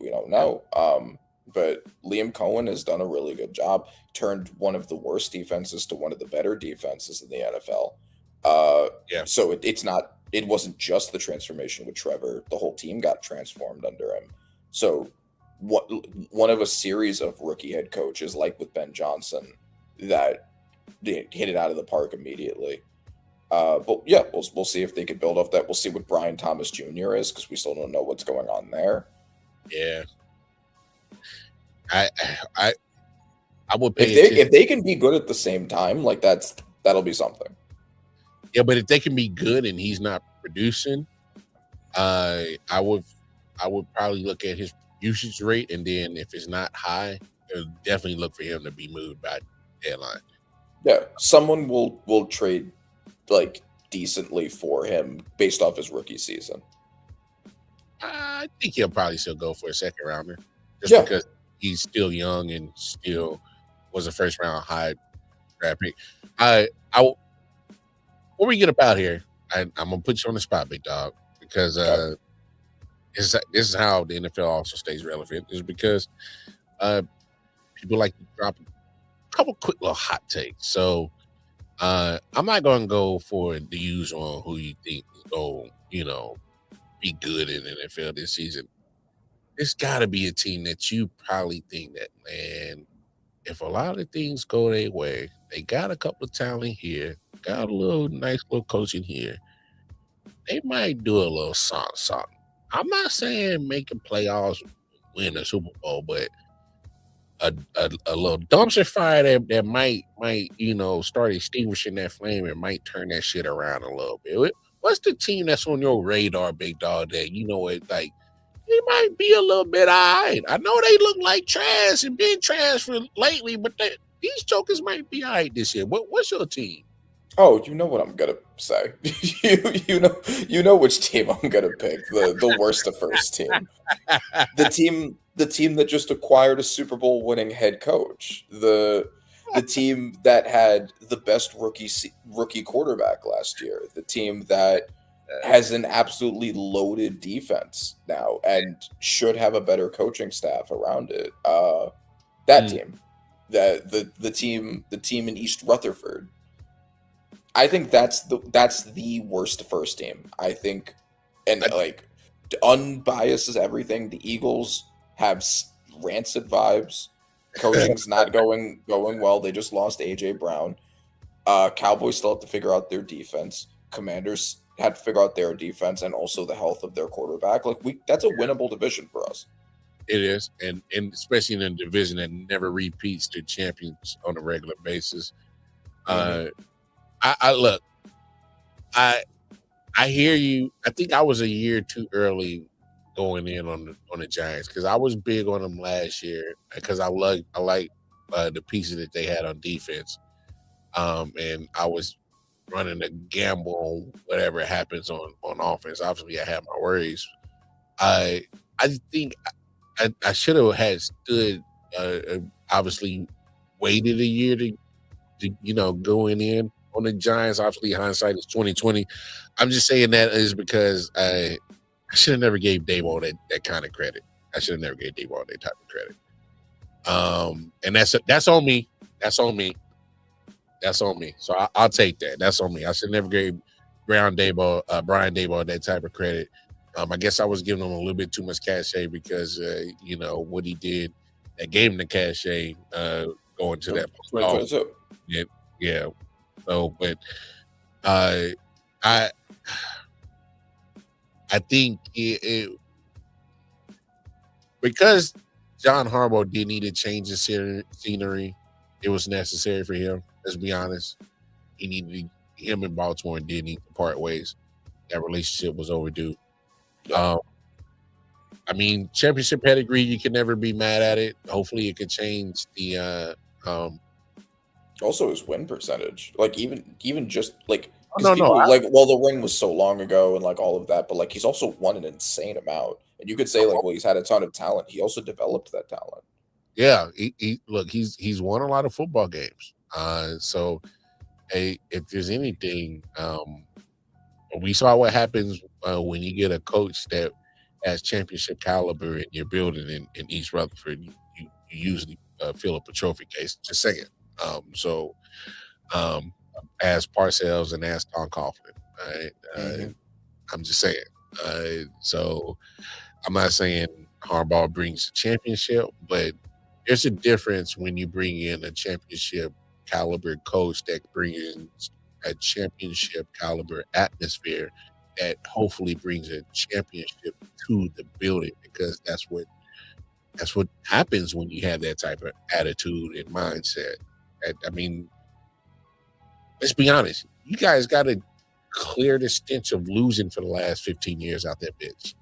don't know. But Liam Cohen has done a really good job. Turned one of the worst defenses to one of the better defenses in the NFL. So it wasn't just the transformation with Trevor. The whole team got transformed under him. So one of a series of rookie head coaches, like with Ben Johnson, that hit it out of the park immediately. But yeah, we'll see if they could build off that. We'll see what Brian Thomas Jr. is, because we still don't know what's going on there. Yeah, I I I would If pay they attention. if they can be good at the same time, like that'll be something. Yeah, but if they can be good and he's not producing, I would probably look at his usage rate, and then if it's not high, I'll definitely look for him to be moved by deadline. Yeah, someone will trade like decently for him based off his rookie season. I think he'll probably still go for a second rounder, just Yeah. because he's still young and still was a first round high draft pick. Before we get up out here, I'm gonna put you on the spot, big dog, because Okay. this is how the NFL also stays relevant. Is because people like to drop a couple quick little hot takes. So I'm not gonna go for the usual on who you think is going, be good in the NFL this season. There's got to be a team that you probably think that, man, if a lot of things go their way, they got a couple of talent here, got a little nice little coaching here, they might do a little something. I'm not saying making playoffs, win a Super Bowl, but a little dumpster fire that might start extinguishing that flame and might turn that shit around a little bit. What's the team that's on your radar, big dog, that like they might be a little bit all right? I know they look like trash and been trash for lately, but these jokers might be all right this year. What's your team? Oh, you know what I'm gonna say. you know which team I'm gonna pick. The worst of first team. The team that just acquired a Super Bowl winning head coach. The team that had the best rookie quarterback last year. The team that has an absolutely loaded defense now and should have a better coaching staff around it. That team. The team in East Rutherford. I think that's the worst first team. I think, and like unbiased as everything. The Eagles have rancid vibes. Coaching's not going well. They just lost AJ Brown. Cowboys still have to figure out their defense. Commanders had to figure out their defense and also the health of their quarterback. Like that's a winnable division for us. It is, and especially in a division that never repeats the champions on a regular basis. I look, I hear you. I think I was a year too early going in on the Giants because I was big on them last year because I like the pieces that they had on defense, and I was running a gamble on whatever happens on offense. Obviously, I have my worries. I think I should have had stood. Obviously, waited a year to going in on the Giants. Obviously, hindsight is 2020. I'm just saying that is because I should have never gave Daboll that kind of credit. I should have never gave Daboll that type of credit. And that's on me. That's on me. That's on me. So I'll take that. That's on me. I should never gave Brian Daboll that type of credit. I guess I was giving him a little bit too much cachet because what he did that gave him the cachet going to that. 2022. Yeah. So, but I think it because John Harbaugh did need to change the scenery. It was necessary for him. Let's be honest. Him and Baltimore did need to part ways. That relationship was overdue. Yeah. I mean, championship pedigree, you can never be mad at it. Hopefully it could change the also his win percentage. Like even just like No, the ring was so long ago and like all of that, but like he's also won an insane amount. And you could say like, well, he's had a ton of talent. He also developed that talent. Yeah, he's won a lot of football games. So if there's anything, we saw what happens when you get a coach that has championship caliber in your building in East Rutherford. You usually fill up a trophy case. Just saying. As Parcells and as Tom Coughlin. Right? I'm just saying. So I'm not saying Harbaugh brings a championship, but there's a difference when you bring in a championship caliber coach that brings a championship caliber atmosphere that hopefully brings a championship to the building, because that's what happens when you have that type of attitude and mindset. I mean, let's be honest. You guys got to clear the stench of losing for the last 15 years out that bitch.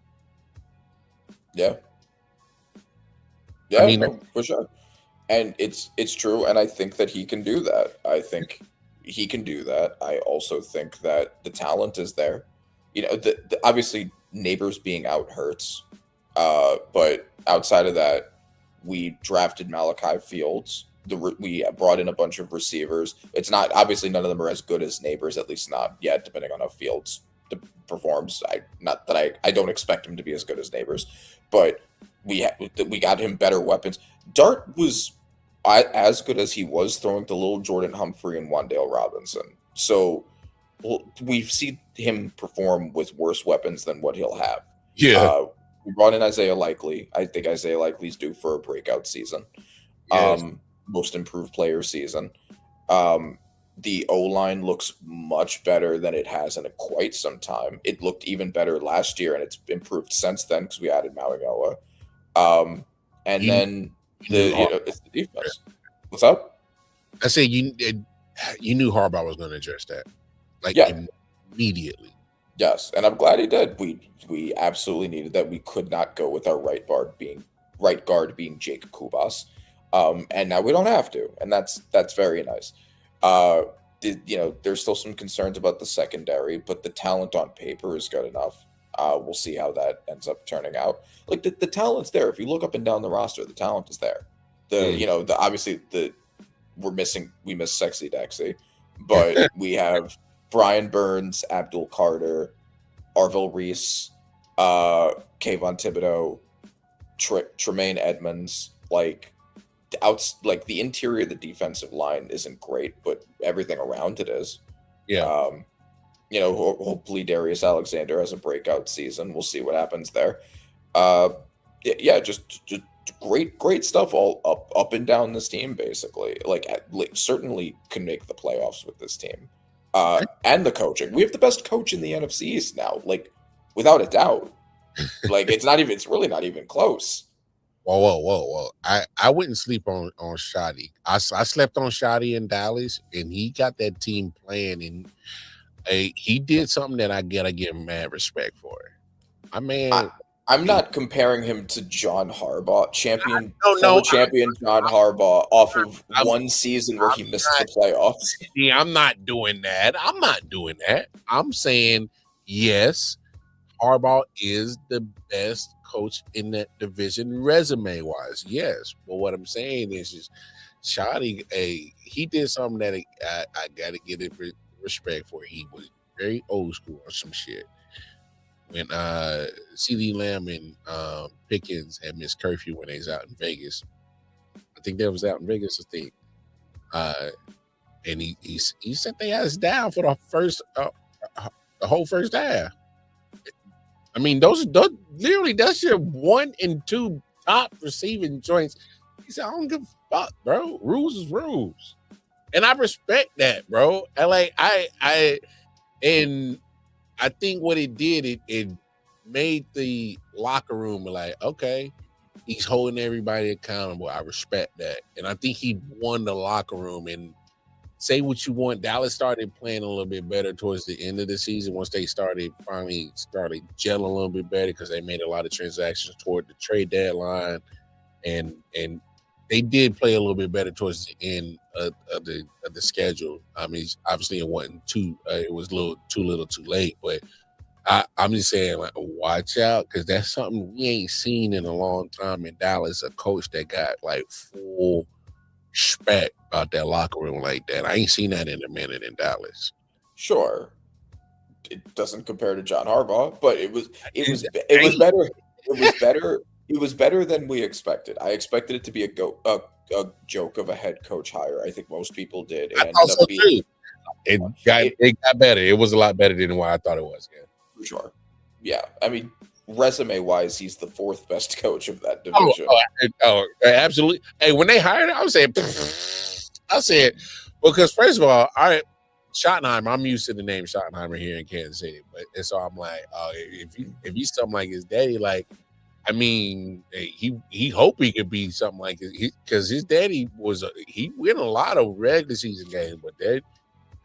Yeah. Yeah, I mean, no, for sure. And it's true, and I think that he can do that. I think he can do that. I also think that the talent is there. You know, the obviously Neighbors being out hurts. But outside of that, we drafted Malachi Fields. We brought in a bunch of receivers. It's not, obviously none of them are as good as Neighbors, at least not yet, depending on how Fields performs. I don't expect him to be as good as Neighbors, but we got him better weapons. Dart was as good as he was throwing to little Jordan Humphrey and Wan'Dale Robinson. So we've seen him perform with worse weapons than what he'll have. Yeah. We brought in Isaiah Likely. I think Isaiah Likely's due for a breakout season. Yes. Most improved player season. The O-line looks much better than it has in quite some time. It looked even better last year, and it's improved since then because we added Mauigoa. And then it's the defense. What's up? I say you knew Harbaugh was going to address that, like immediately. Yes, and I'm glad he did. We absolutely needed that. We could not go with our right guard being Jake Kubas, and now we don't have to, and that's very nice. There's still some concerns about the secondary, but the talent on paper is good enough. We'll see how that ends up turning out. Like the talent's there. If you look up and down the roster, the talent is there. We miss Sexy Dexy, but we have Brian Burns, Abdul Carter, Arvil Reese, Kayvon Thibodeau, Tremaine Edmonds. Like the interior of the defensive line isn't great, but everything around it is. Yeah. Hopefully Darius Alexander has a breakout season. We'll see what happens there. Just great stuff all up and down this team, basically. Certainly can make the playoffs with this team. And the coaching. We have the best coach in the NFC East now, without a doubt. It's really not even close. Whoa. I wouldn't sleep on Shoddy. I slept on Shoddy in Dallas, and he got that team playing, and he did something that I gotta give him mad respect for. I'm not comparing him to John Harbaugh, champion John Harbaugh, off of one season where he missed the playoffs. Yeah, I'm not doing that. I'm saying, yes, Harbaugh is the best coach in that division resume-wise. Yes. But what I'm saying is Shoddy, he did something that I got to give it respect for. He was very old school on some shit. When CeeDee Lamb and Pickens had missed curfew when they was out in Vegas. I think that was out in Vegas, and he set their ass down for the whole first half. I mean, those literally, that's your 1 and 2 top receiving joints. He said, I don't give a fuck, bro. Rules is rules. And I respect that, bro. I think what it did, it made the locker room like, okay, he's holding everybody accountable. I respect that. And I think he won the locker room. And say what you want, Dallas started playing a little bit better towards the end of the season once they finally started gelling a little bit better because they made a lot of transactions toward the trade deadline. And they did play a little bit better towards the end of the schedule. I mean, obviously it wasn't it was a little too late, but I'm just saying, watch out, because that's something we ain't seen in a long time in Dallas, a coach that got full respect about that locker room like that. I ain't seen that in a minute in Dallas. Sure. It doesn't compare to John Harbaugh, but it was better. It was better than we expected. I expected it to be a joke of a head coach hire. I think most people did. I thought so too. It got better. It was a lot better than what I thought it was. Yeah, for sure. Yeah, I mean, resume-wise, he's the 4th best coach of that division. Oh, absolutely. Hey, when they hired him, I said, because first of all, Schottenheimer. I'm used to the name Schottenheimer here in Kansas City, but and so I'm like, oh, if he's something like his daddy, like, I mean, he hoped he could be something like because his daddy he win a lot of regular season games, but they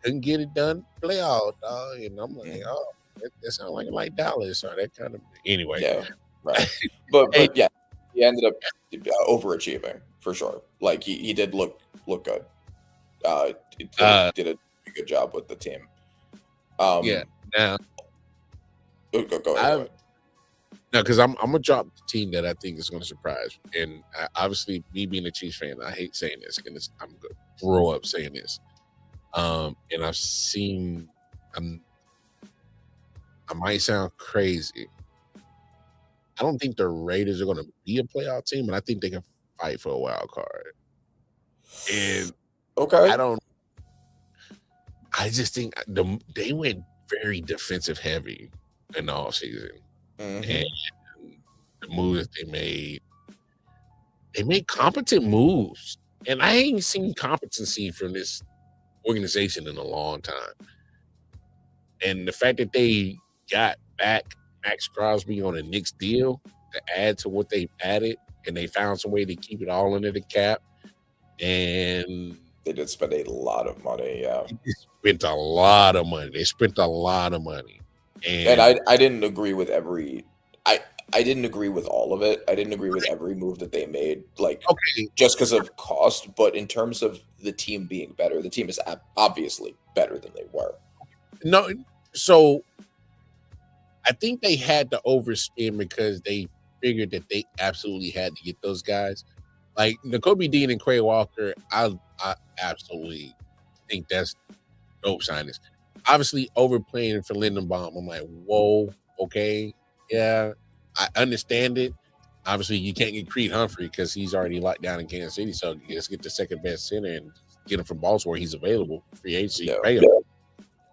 couldn't get it done playoff, dog. And I'm like, oh, that sounds like Dallas or that kind of anyway. Yeah, right. But yeah, he ended up overachieving for sure. Like he did look good. He did a good job with the team. Yeah. Now, go ahead. No, because I'm gonna drop the team that I think is gonna surprise. And obviously, me being a Chiefs fan, I hate saying this, and I'm gonna grow up saying this. And I've seen, I might sound crazy. I don't think the Raiders are gonna be a playoff team, but I think they can fight for a wild card. And okay, I just think they went very defensive heavy in the offseason. And the moves that they made competent moves. And I ain't seen competency from this organization in a long time. And the fact that they got back Max Crosby on a Knicks deal to add to what they added, and they found some way to keep it all under the cap. And they did spend a lot of money, yeah. They spent a lot of money. And I didn't agree with I didn't agree with all of it. I didn't agree with every move that they made, like just because of cost. But in terms of the team being better, the team is obviously better than they were. No, so I think they had to overspend because they figured that they absolutely had to get those guys. Like Nakobe Dean and Quay Walker, I absolutely think that's dope signings. Obviously, overplaying for Lindenbaum, I'm like, whoa, okay, yeah. I understand it. Obviously, you can't get Creed Humphrey because he's already locked down in Kansas City. So let's get the second best center and get him from Baltimore. He's available. Free agency. Yeah. Pay him.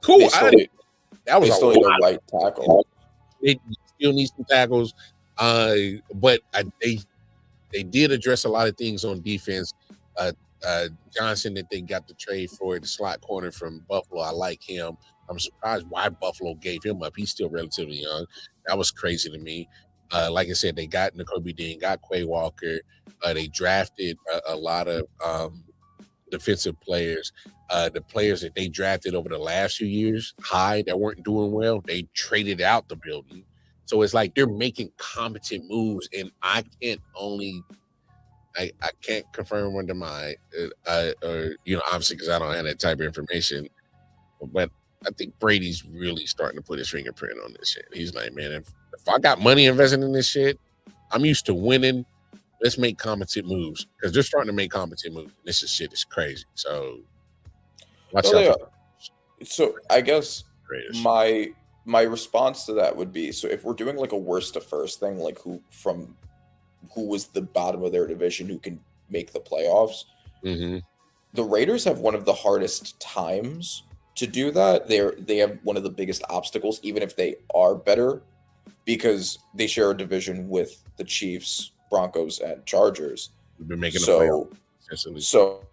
Cool. That was still need a right tackle. They still need some tackles. But they did address a lot of things on defense. Johnson that they got the trade for the slot corner from Buffalo. I like him. I'm surprised why Buffalo gave him up. He's still relatively young. That was crazy to me. Like I said, they got Nakobe Dean, got Quay Walker. They drafted a lot of defensive players. The players that they drafted over the last few years, high, that weren't doing well, they traded out the building. So it's like they're making competent moves, and I can't confirm or deny, or obviously because I don't have that type of information, but I think Brady's really starting to put his fingerprint on this shit. He's like, man, if I got money invested in this shit, I'm used to winning. Let's make competent moves because they're starting to make competent moves. This shit is crazy. So, so I guess my response to that would be, so if we're doing like a worst to first thing, like who was the bottom of their division who can make the playoffs, the Raiders have one of the hardest times to do that. They have one of the biggest obstacles, even if they are better, because they share a division with the Chiefs, Broncos, and Chargers. We've been making a playoff essentially. So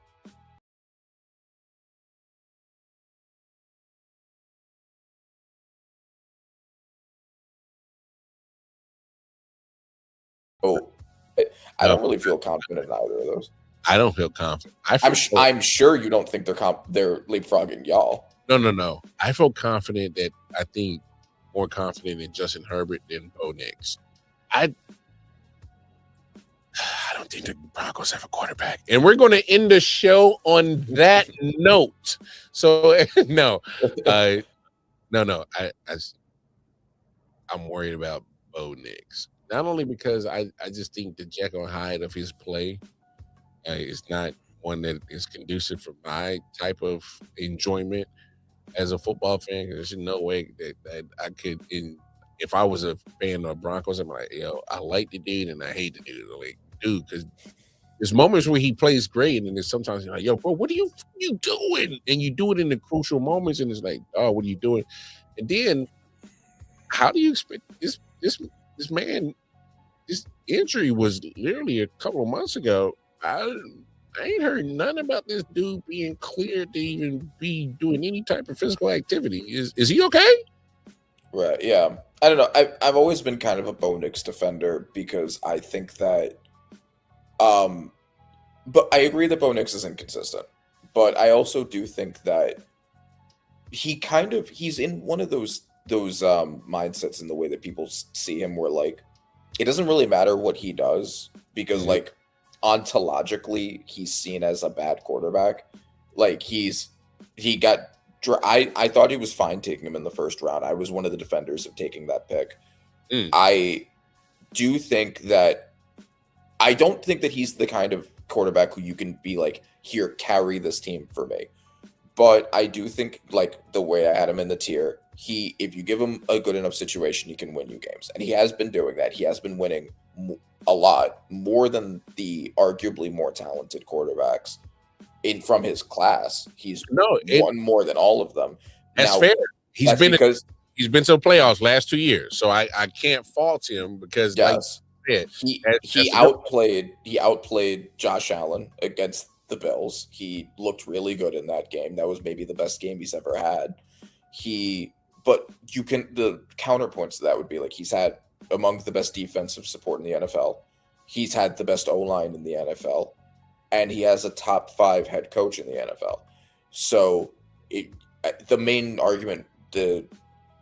I don't really feel confident in either of those. I don't feel confident. I'm sure you don't think they're leapfrogging y'all. No. I feel confident that I think more confident in Justin Herbert than Bo Nix. I don't think the Broncos have a quarterback. And we're going to end the show on that note. So no. I'm worried about Bo Nix. Not only because I just think the Jekyll and Hyde of his play is not one that is conducive for my type of enjoyment as a football fan. There's no way that I could, if I was a fan of Broncos, I'm like, yo, I like the dude and I hate the dude. Like, dude, because there's moments where he plays great, and then sometimes you're like, yo, bro, what are you doing? And you do it in the crucial moments, and it's like, oh, what are you doing? And then, how do you expect this man? This injury was literally a couple of months ago. I I ain't heard nothing about this dude being cleared to even be doing any type of physical activity. Is he okay? Right. Yeah. I don't know. I've always been kind of a Bo Nix defender because I think that, but I agree that Bo Nix is inconsistent. But I also do think that he's in one of those mindsets in the way that people see him, where like it doesn't really matter what he does because like ontologically he's seen as a bad quarterback. Like I thought he was fine taking him in the first round. I was one of the defenders of taking that pick. I do think that I don't think that he's the kind of quarterback who you can be like, here, carry this team for me. But I do think, like, the way I had him in the tier, if you give him a good enough situation, he can win you games. And he has been doing that. He has been winning a lot, more than the arguably more talented quarterbacks from his class. He's won more than all of them. That's fair. He's been to the playoffs last 2 years, so I can't fault him because he outplayed Josh Allen against the Bills. He looked really good in that game. That was maybe the best game he's ever had. But the counterpoints to that would be like he's had among the best defensive support in the NFL. He's had the best O-line in the NFL, and he has a top 5 head coach in the NFL. So the main argument, the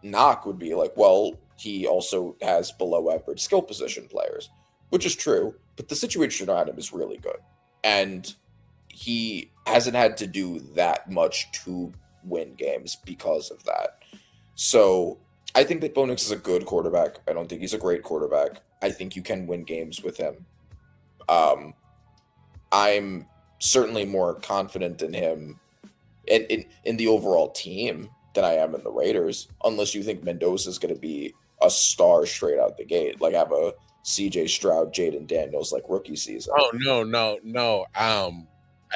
knock would be like, well, he also has below average skill position players, which is true, but the situation around him is really good. And he hasn't had to do that much to win games because of that. So I think that Bo Nix is a good quarterback. I don't think he's a great quarterback. I think you can win games with him. I'm certainly more confident in him and in the overall team than I am in the Raiders, unless you think Mendoza is going to be a star straight out the gate, like have a CJ Stroud, Jaden Daniels like rookie season. Oh no.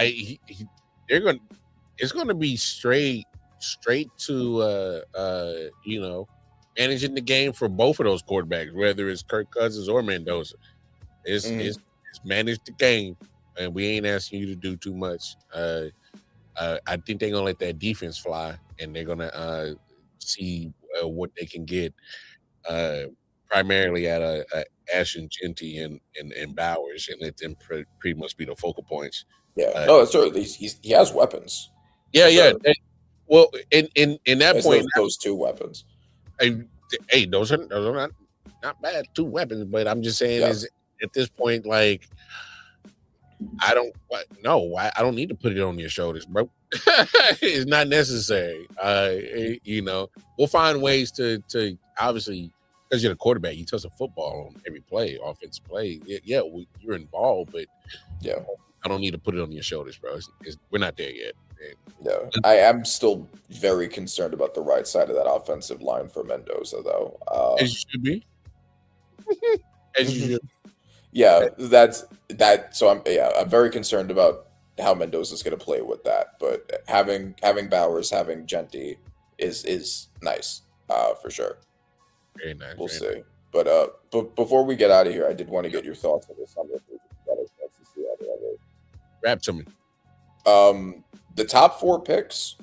It's going to be straight to managing the game for both of those quarterbacks, whether it's Kirk Cousins or Mendoza. It's manage the game, and we ain't asking you to do too much. I think they're gonna let that defense fly, and they're gonna see what they can get, primarily at Ashton Genty and Bowers, and let them pretty much be the focal points. Yeah, no, that's true. He has weapons. Yeah. Well, in that point, those 2 weapons. Hey, those are not bad 2 weapons, but I'm just saying is at this point, like, I don't need to put it on your shoulders, bro. It's not necessary. We'll find ways to obviously, because you're the quarterback, you touch the football on every play, offensive play. Yeah, you're involved, but I don't need to put it on your shoulders, bro. We're not there yet. No, I am still very concerned about the right side of that offensive line for Mendoza, though. As you should be. As you should. Yeah, that's that. So I'm very concerned about how Mendoza is going to play with that. But having Bowers, having Genty is nice, for sure. Very nice. We'll see. But before we get out of here, I did want to get your thoughts on this. Rap to me. The top 4 picks,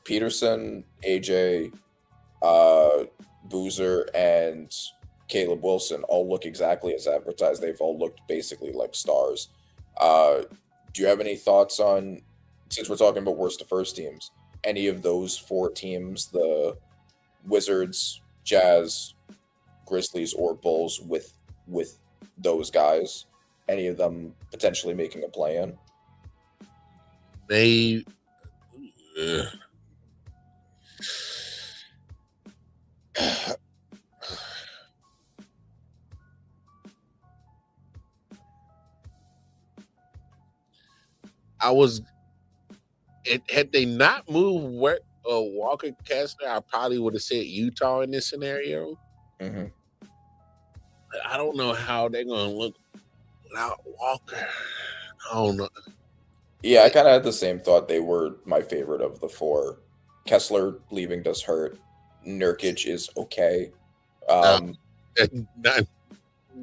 Peterson, AJ, Boozer, and Caleb Wilson all look exactly as advertised. They've all looked basically like stars. Do you have any thoughts on, since we're talking about worst to first teams, any of those 4 teams, the Wizards, Jazz, Grizzlies, or Bulls, with those guys, any of them potentially making a play-in? Had they not moved Walker Kessler, I probably would have said Utah in this scenario. Mm-hmm. But I don't know how they're going to look without Walker. I don't know. Yeah, I kind of had the same thought. They were my favorite of the 4. Kessler leaving does hurt. Nurkic is okay.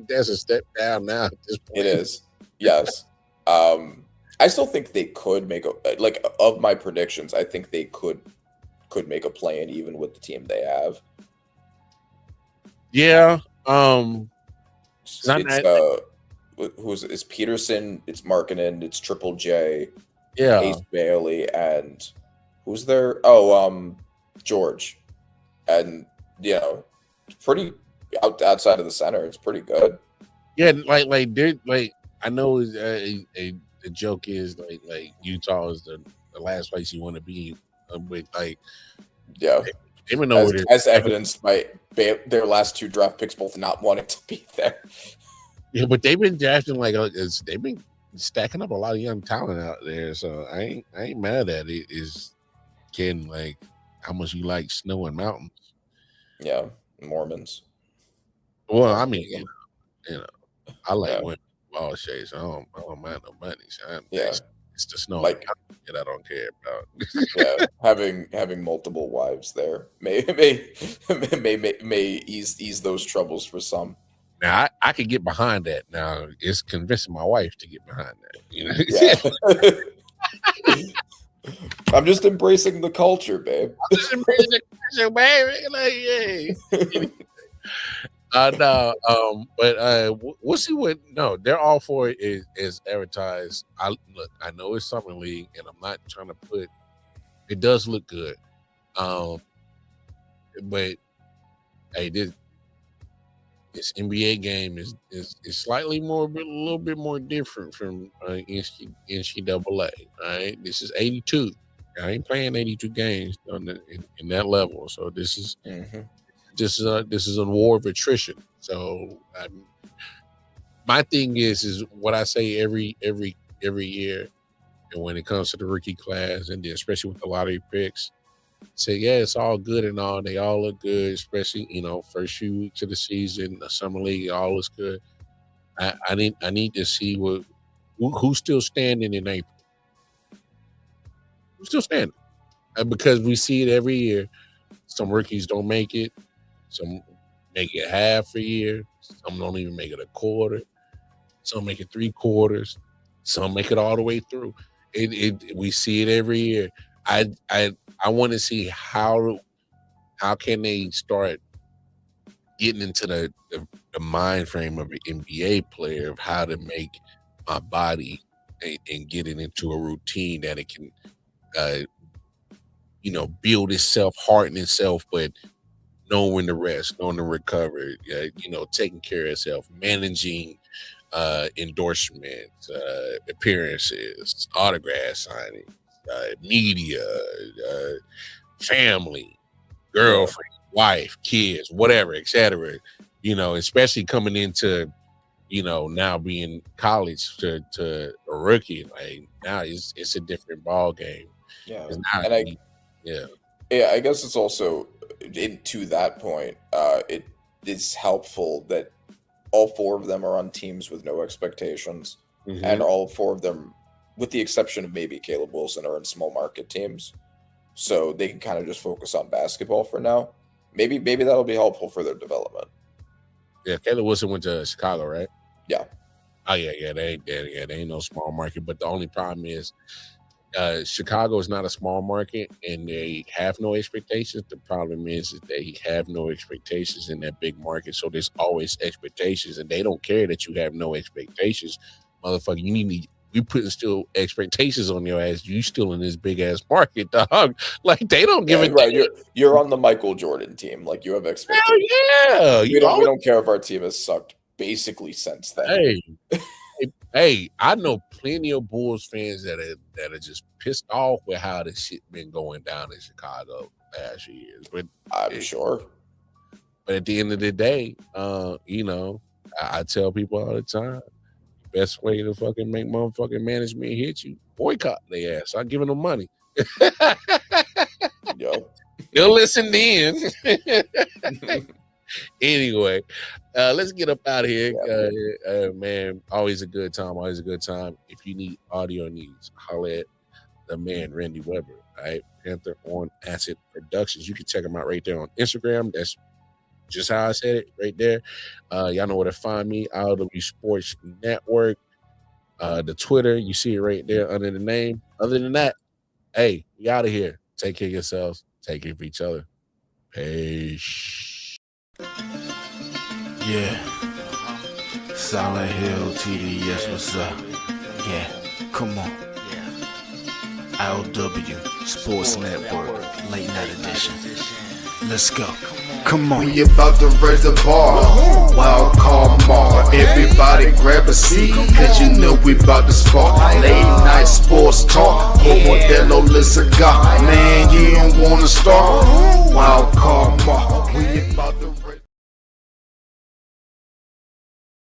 That's a step down now at this point. It is. Yes. I still think they could make a like of my predictions. I think they could make a play-in even with the team they have. Yeah. It's it's Peterson, it's Markkinen, it's Triple J, yeah. Ace Bailey, and who's there? Oh, George, and you know, pretty outside of the center. It's pretty good. Yeah, like I know the joke is like Utah is the last place you want to be, but like Yeah, even though as evidenced by their last 2 draft picks both not wanting to be there. Yeah, but they've been drafting they've been stacking up a lot of young talent out there. So I ain't mad at it. Is Ken like how much you like snow and mountains? Yeah, Mormons. Well, I mean, you know, I like women ball shades. So I don't mind no money. So it's the snow that I don't care about. Yeah, having multiple wives there may ease those troubles for some. Now I could get behind that. Now it's convincing my wife to get behind that. You know, I'm just embracing the culture, babe. I'm just embracing the culture, baby. Like, yay. No, but we'll see what. No, they're all for it is advertised. I know it's summer league, and I'm not trying to put. It does look good, but hey, this NBA game is slightly more, a little bit more different from NCAA. All right, this is 82. I ain't playing 82 games in that level, so this is. Mm-hmm. This is a war of attrition. So my thing is what I say every year, and when it comes to the rookie class, and then especially with the lottery picks, say it's all good and all. They all look good, especially first few weeks of the season, the summer league, all looks good. I need to see who's still standing in April. Who's still standing? Because we see it every year. Some rookies don't make it. Some make it half a year. Some don't even make it a quarter. Some make it 3 quarters. Some make it all the way through. We see it every year. I want to see how can they start getting into the mind frame of an NBA player of how to make my body and get it into a routine that it can build itself, harden itself, but knowing when to rest, knowing to recover, taking care of itself, managing endorsements, appearances, autograph signing, media, family, girlfriend, wife, kids, whatever, etc. Especially coming into, now being college to a rookie, like now it's a different ball game. Yeah, I guess it's also. To that point, it is helpful that all 4 of them are on teams with no expectations, and all 4 of them, with the exception of maybe Caleb Wilson, are in small market teams, so they can kind of just focus on basketball for now. Maybe that'll be helpful for their development. Yeah, Caleb Wilson went to Chicago, right? Yeah. Oh yeah, they ain't no small market, but the only problem is. Chicago is not a small market, and they have no expectations. The problem is that they have no expectations in that big market, so there's always expectations, and they don't care that you have no expectations, motherfucker. We putting still expectations on your ass. You still in this big ass market, dog. Like they don't give it. Right, you're on the Michael Jordan team. Like you have expectations. Hell yeah, we don't care if our team has sucked basically since then. Hey, I know plenty of Bulls fans that are just pissed off with how this shit been going down in Chicago last few years. But I'm sure. But at the end of the day, I tell people all the time, the best way to fucking make motherfucking management hit you, boycott their ass. I'm giving them money. Yo. They'll listen then. Anyway, let's get up out of here. Man, always a good time. If you need audio needs, holler at the man, Randy Weber. All right, Panther on Acid Productions. You can check him out right there on Instagram. That's just how I said it right there. Y'all know where to find me. I.O.W Sports Network. The Twitter, you see it right there under the name. Other than that, hey, we out of here. Take care of yourselves. Take care of each other. Peace. Yeah. Silent Hill TDS, what's up? Yeah, come on. I.O.W. Sports Network, late night edition. Let's go. Come on. We about to raise the bar. Wild card mar. Everybody grab a seat, cause you know we about to spark. Late night sports talk. Modelo cigar. Man, you don't wanna start. Wild card mar. We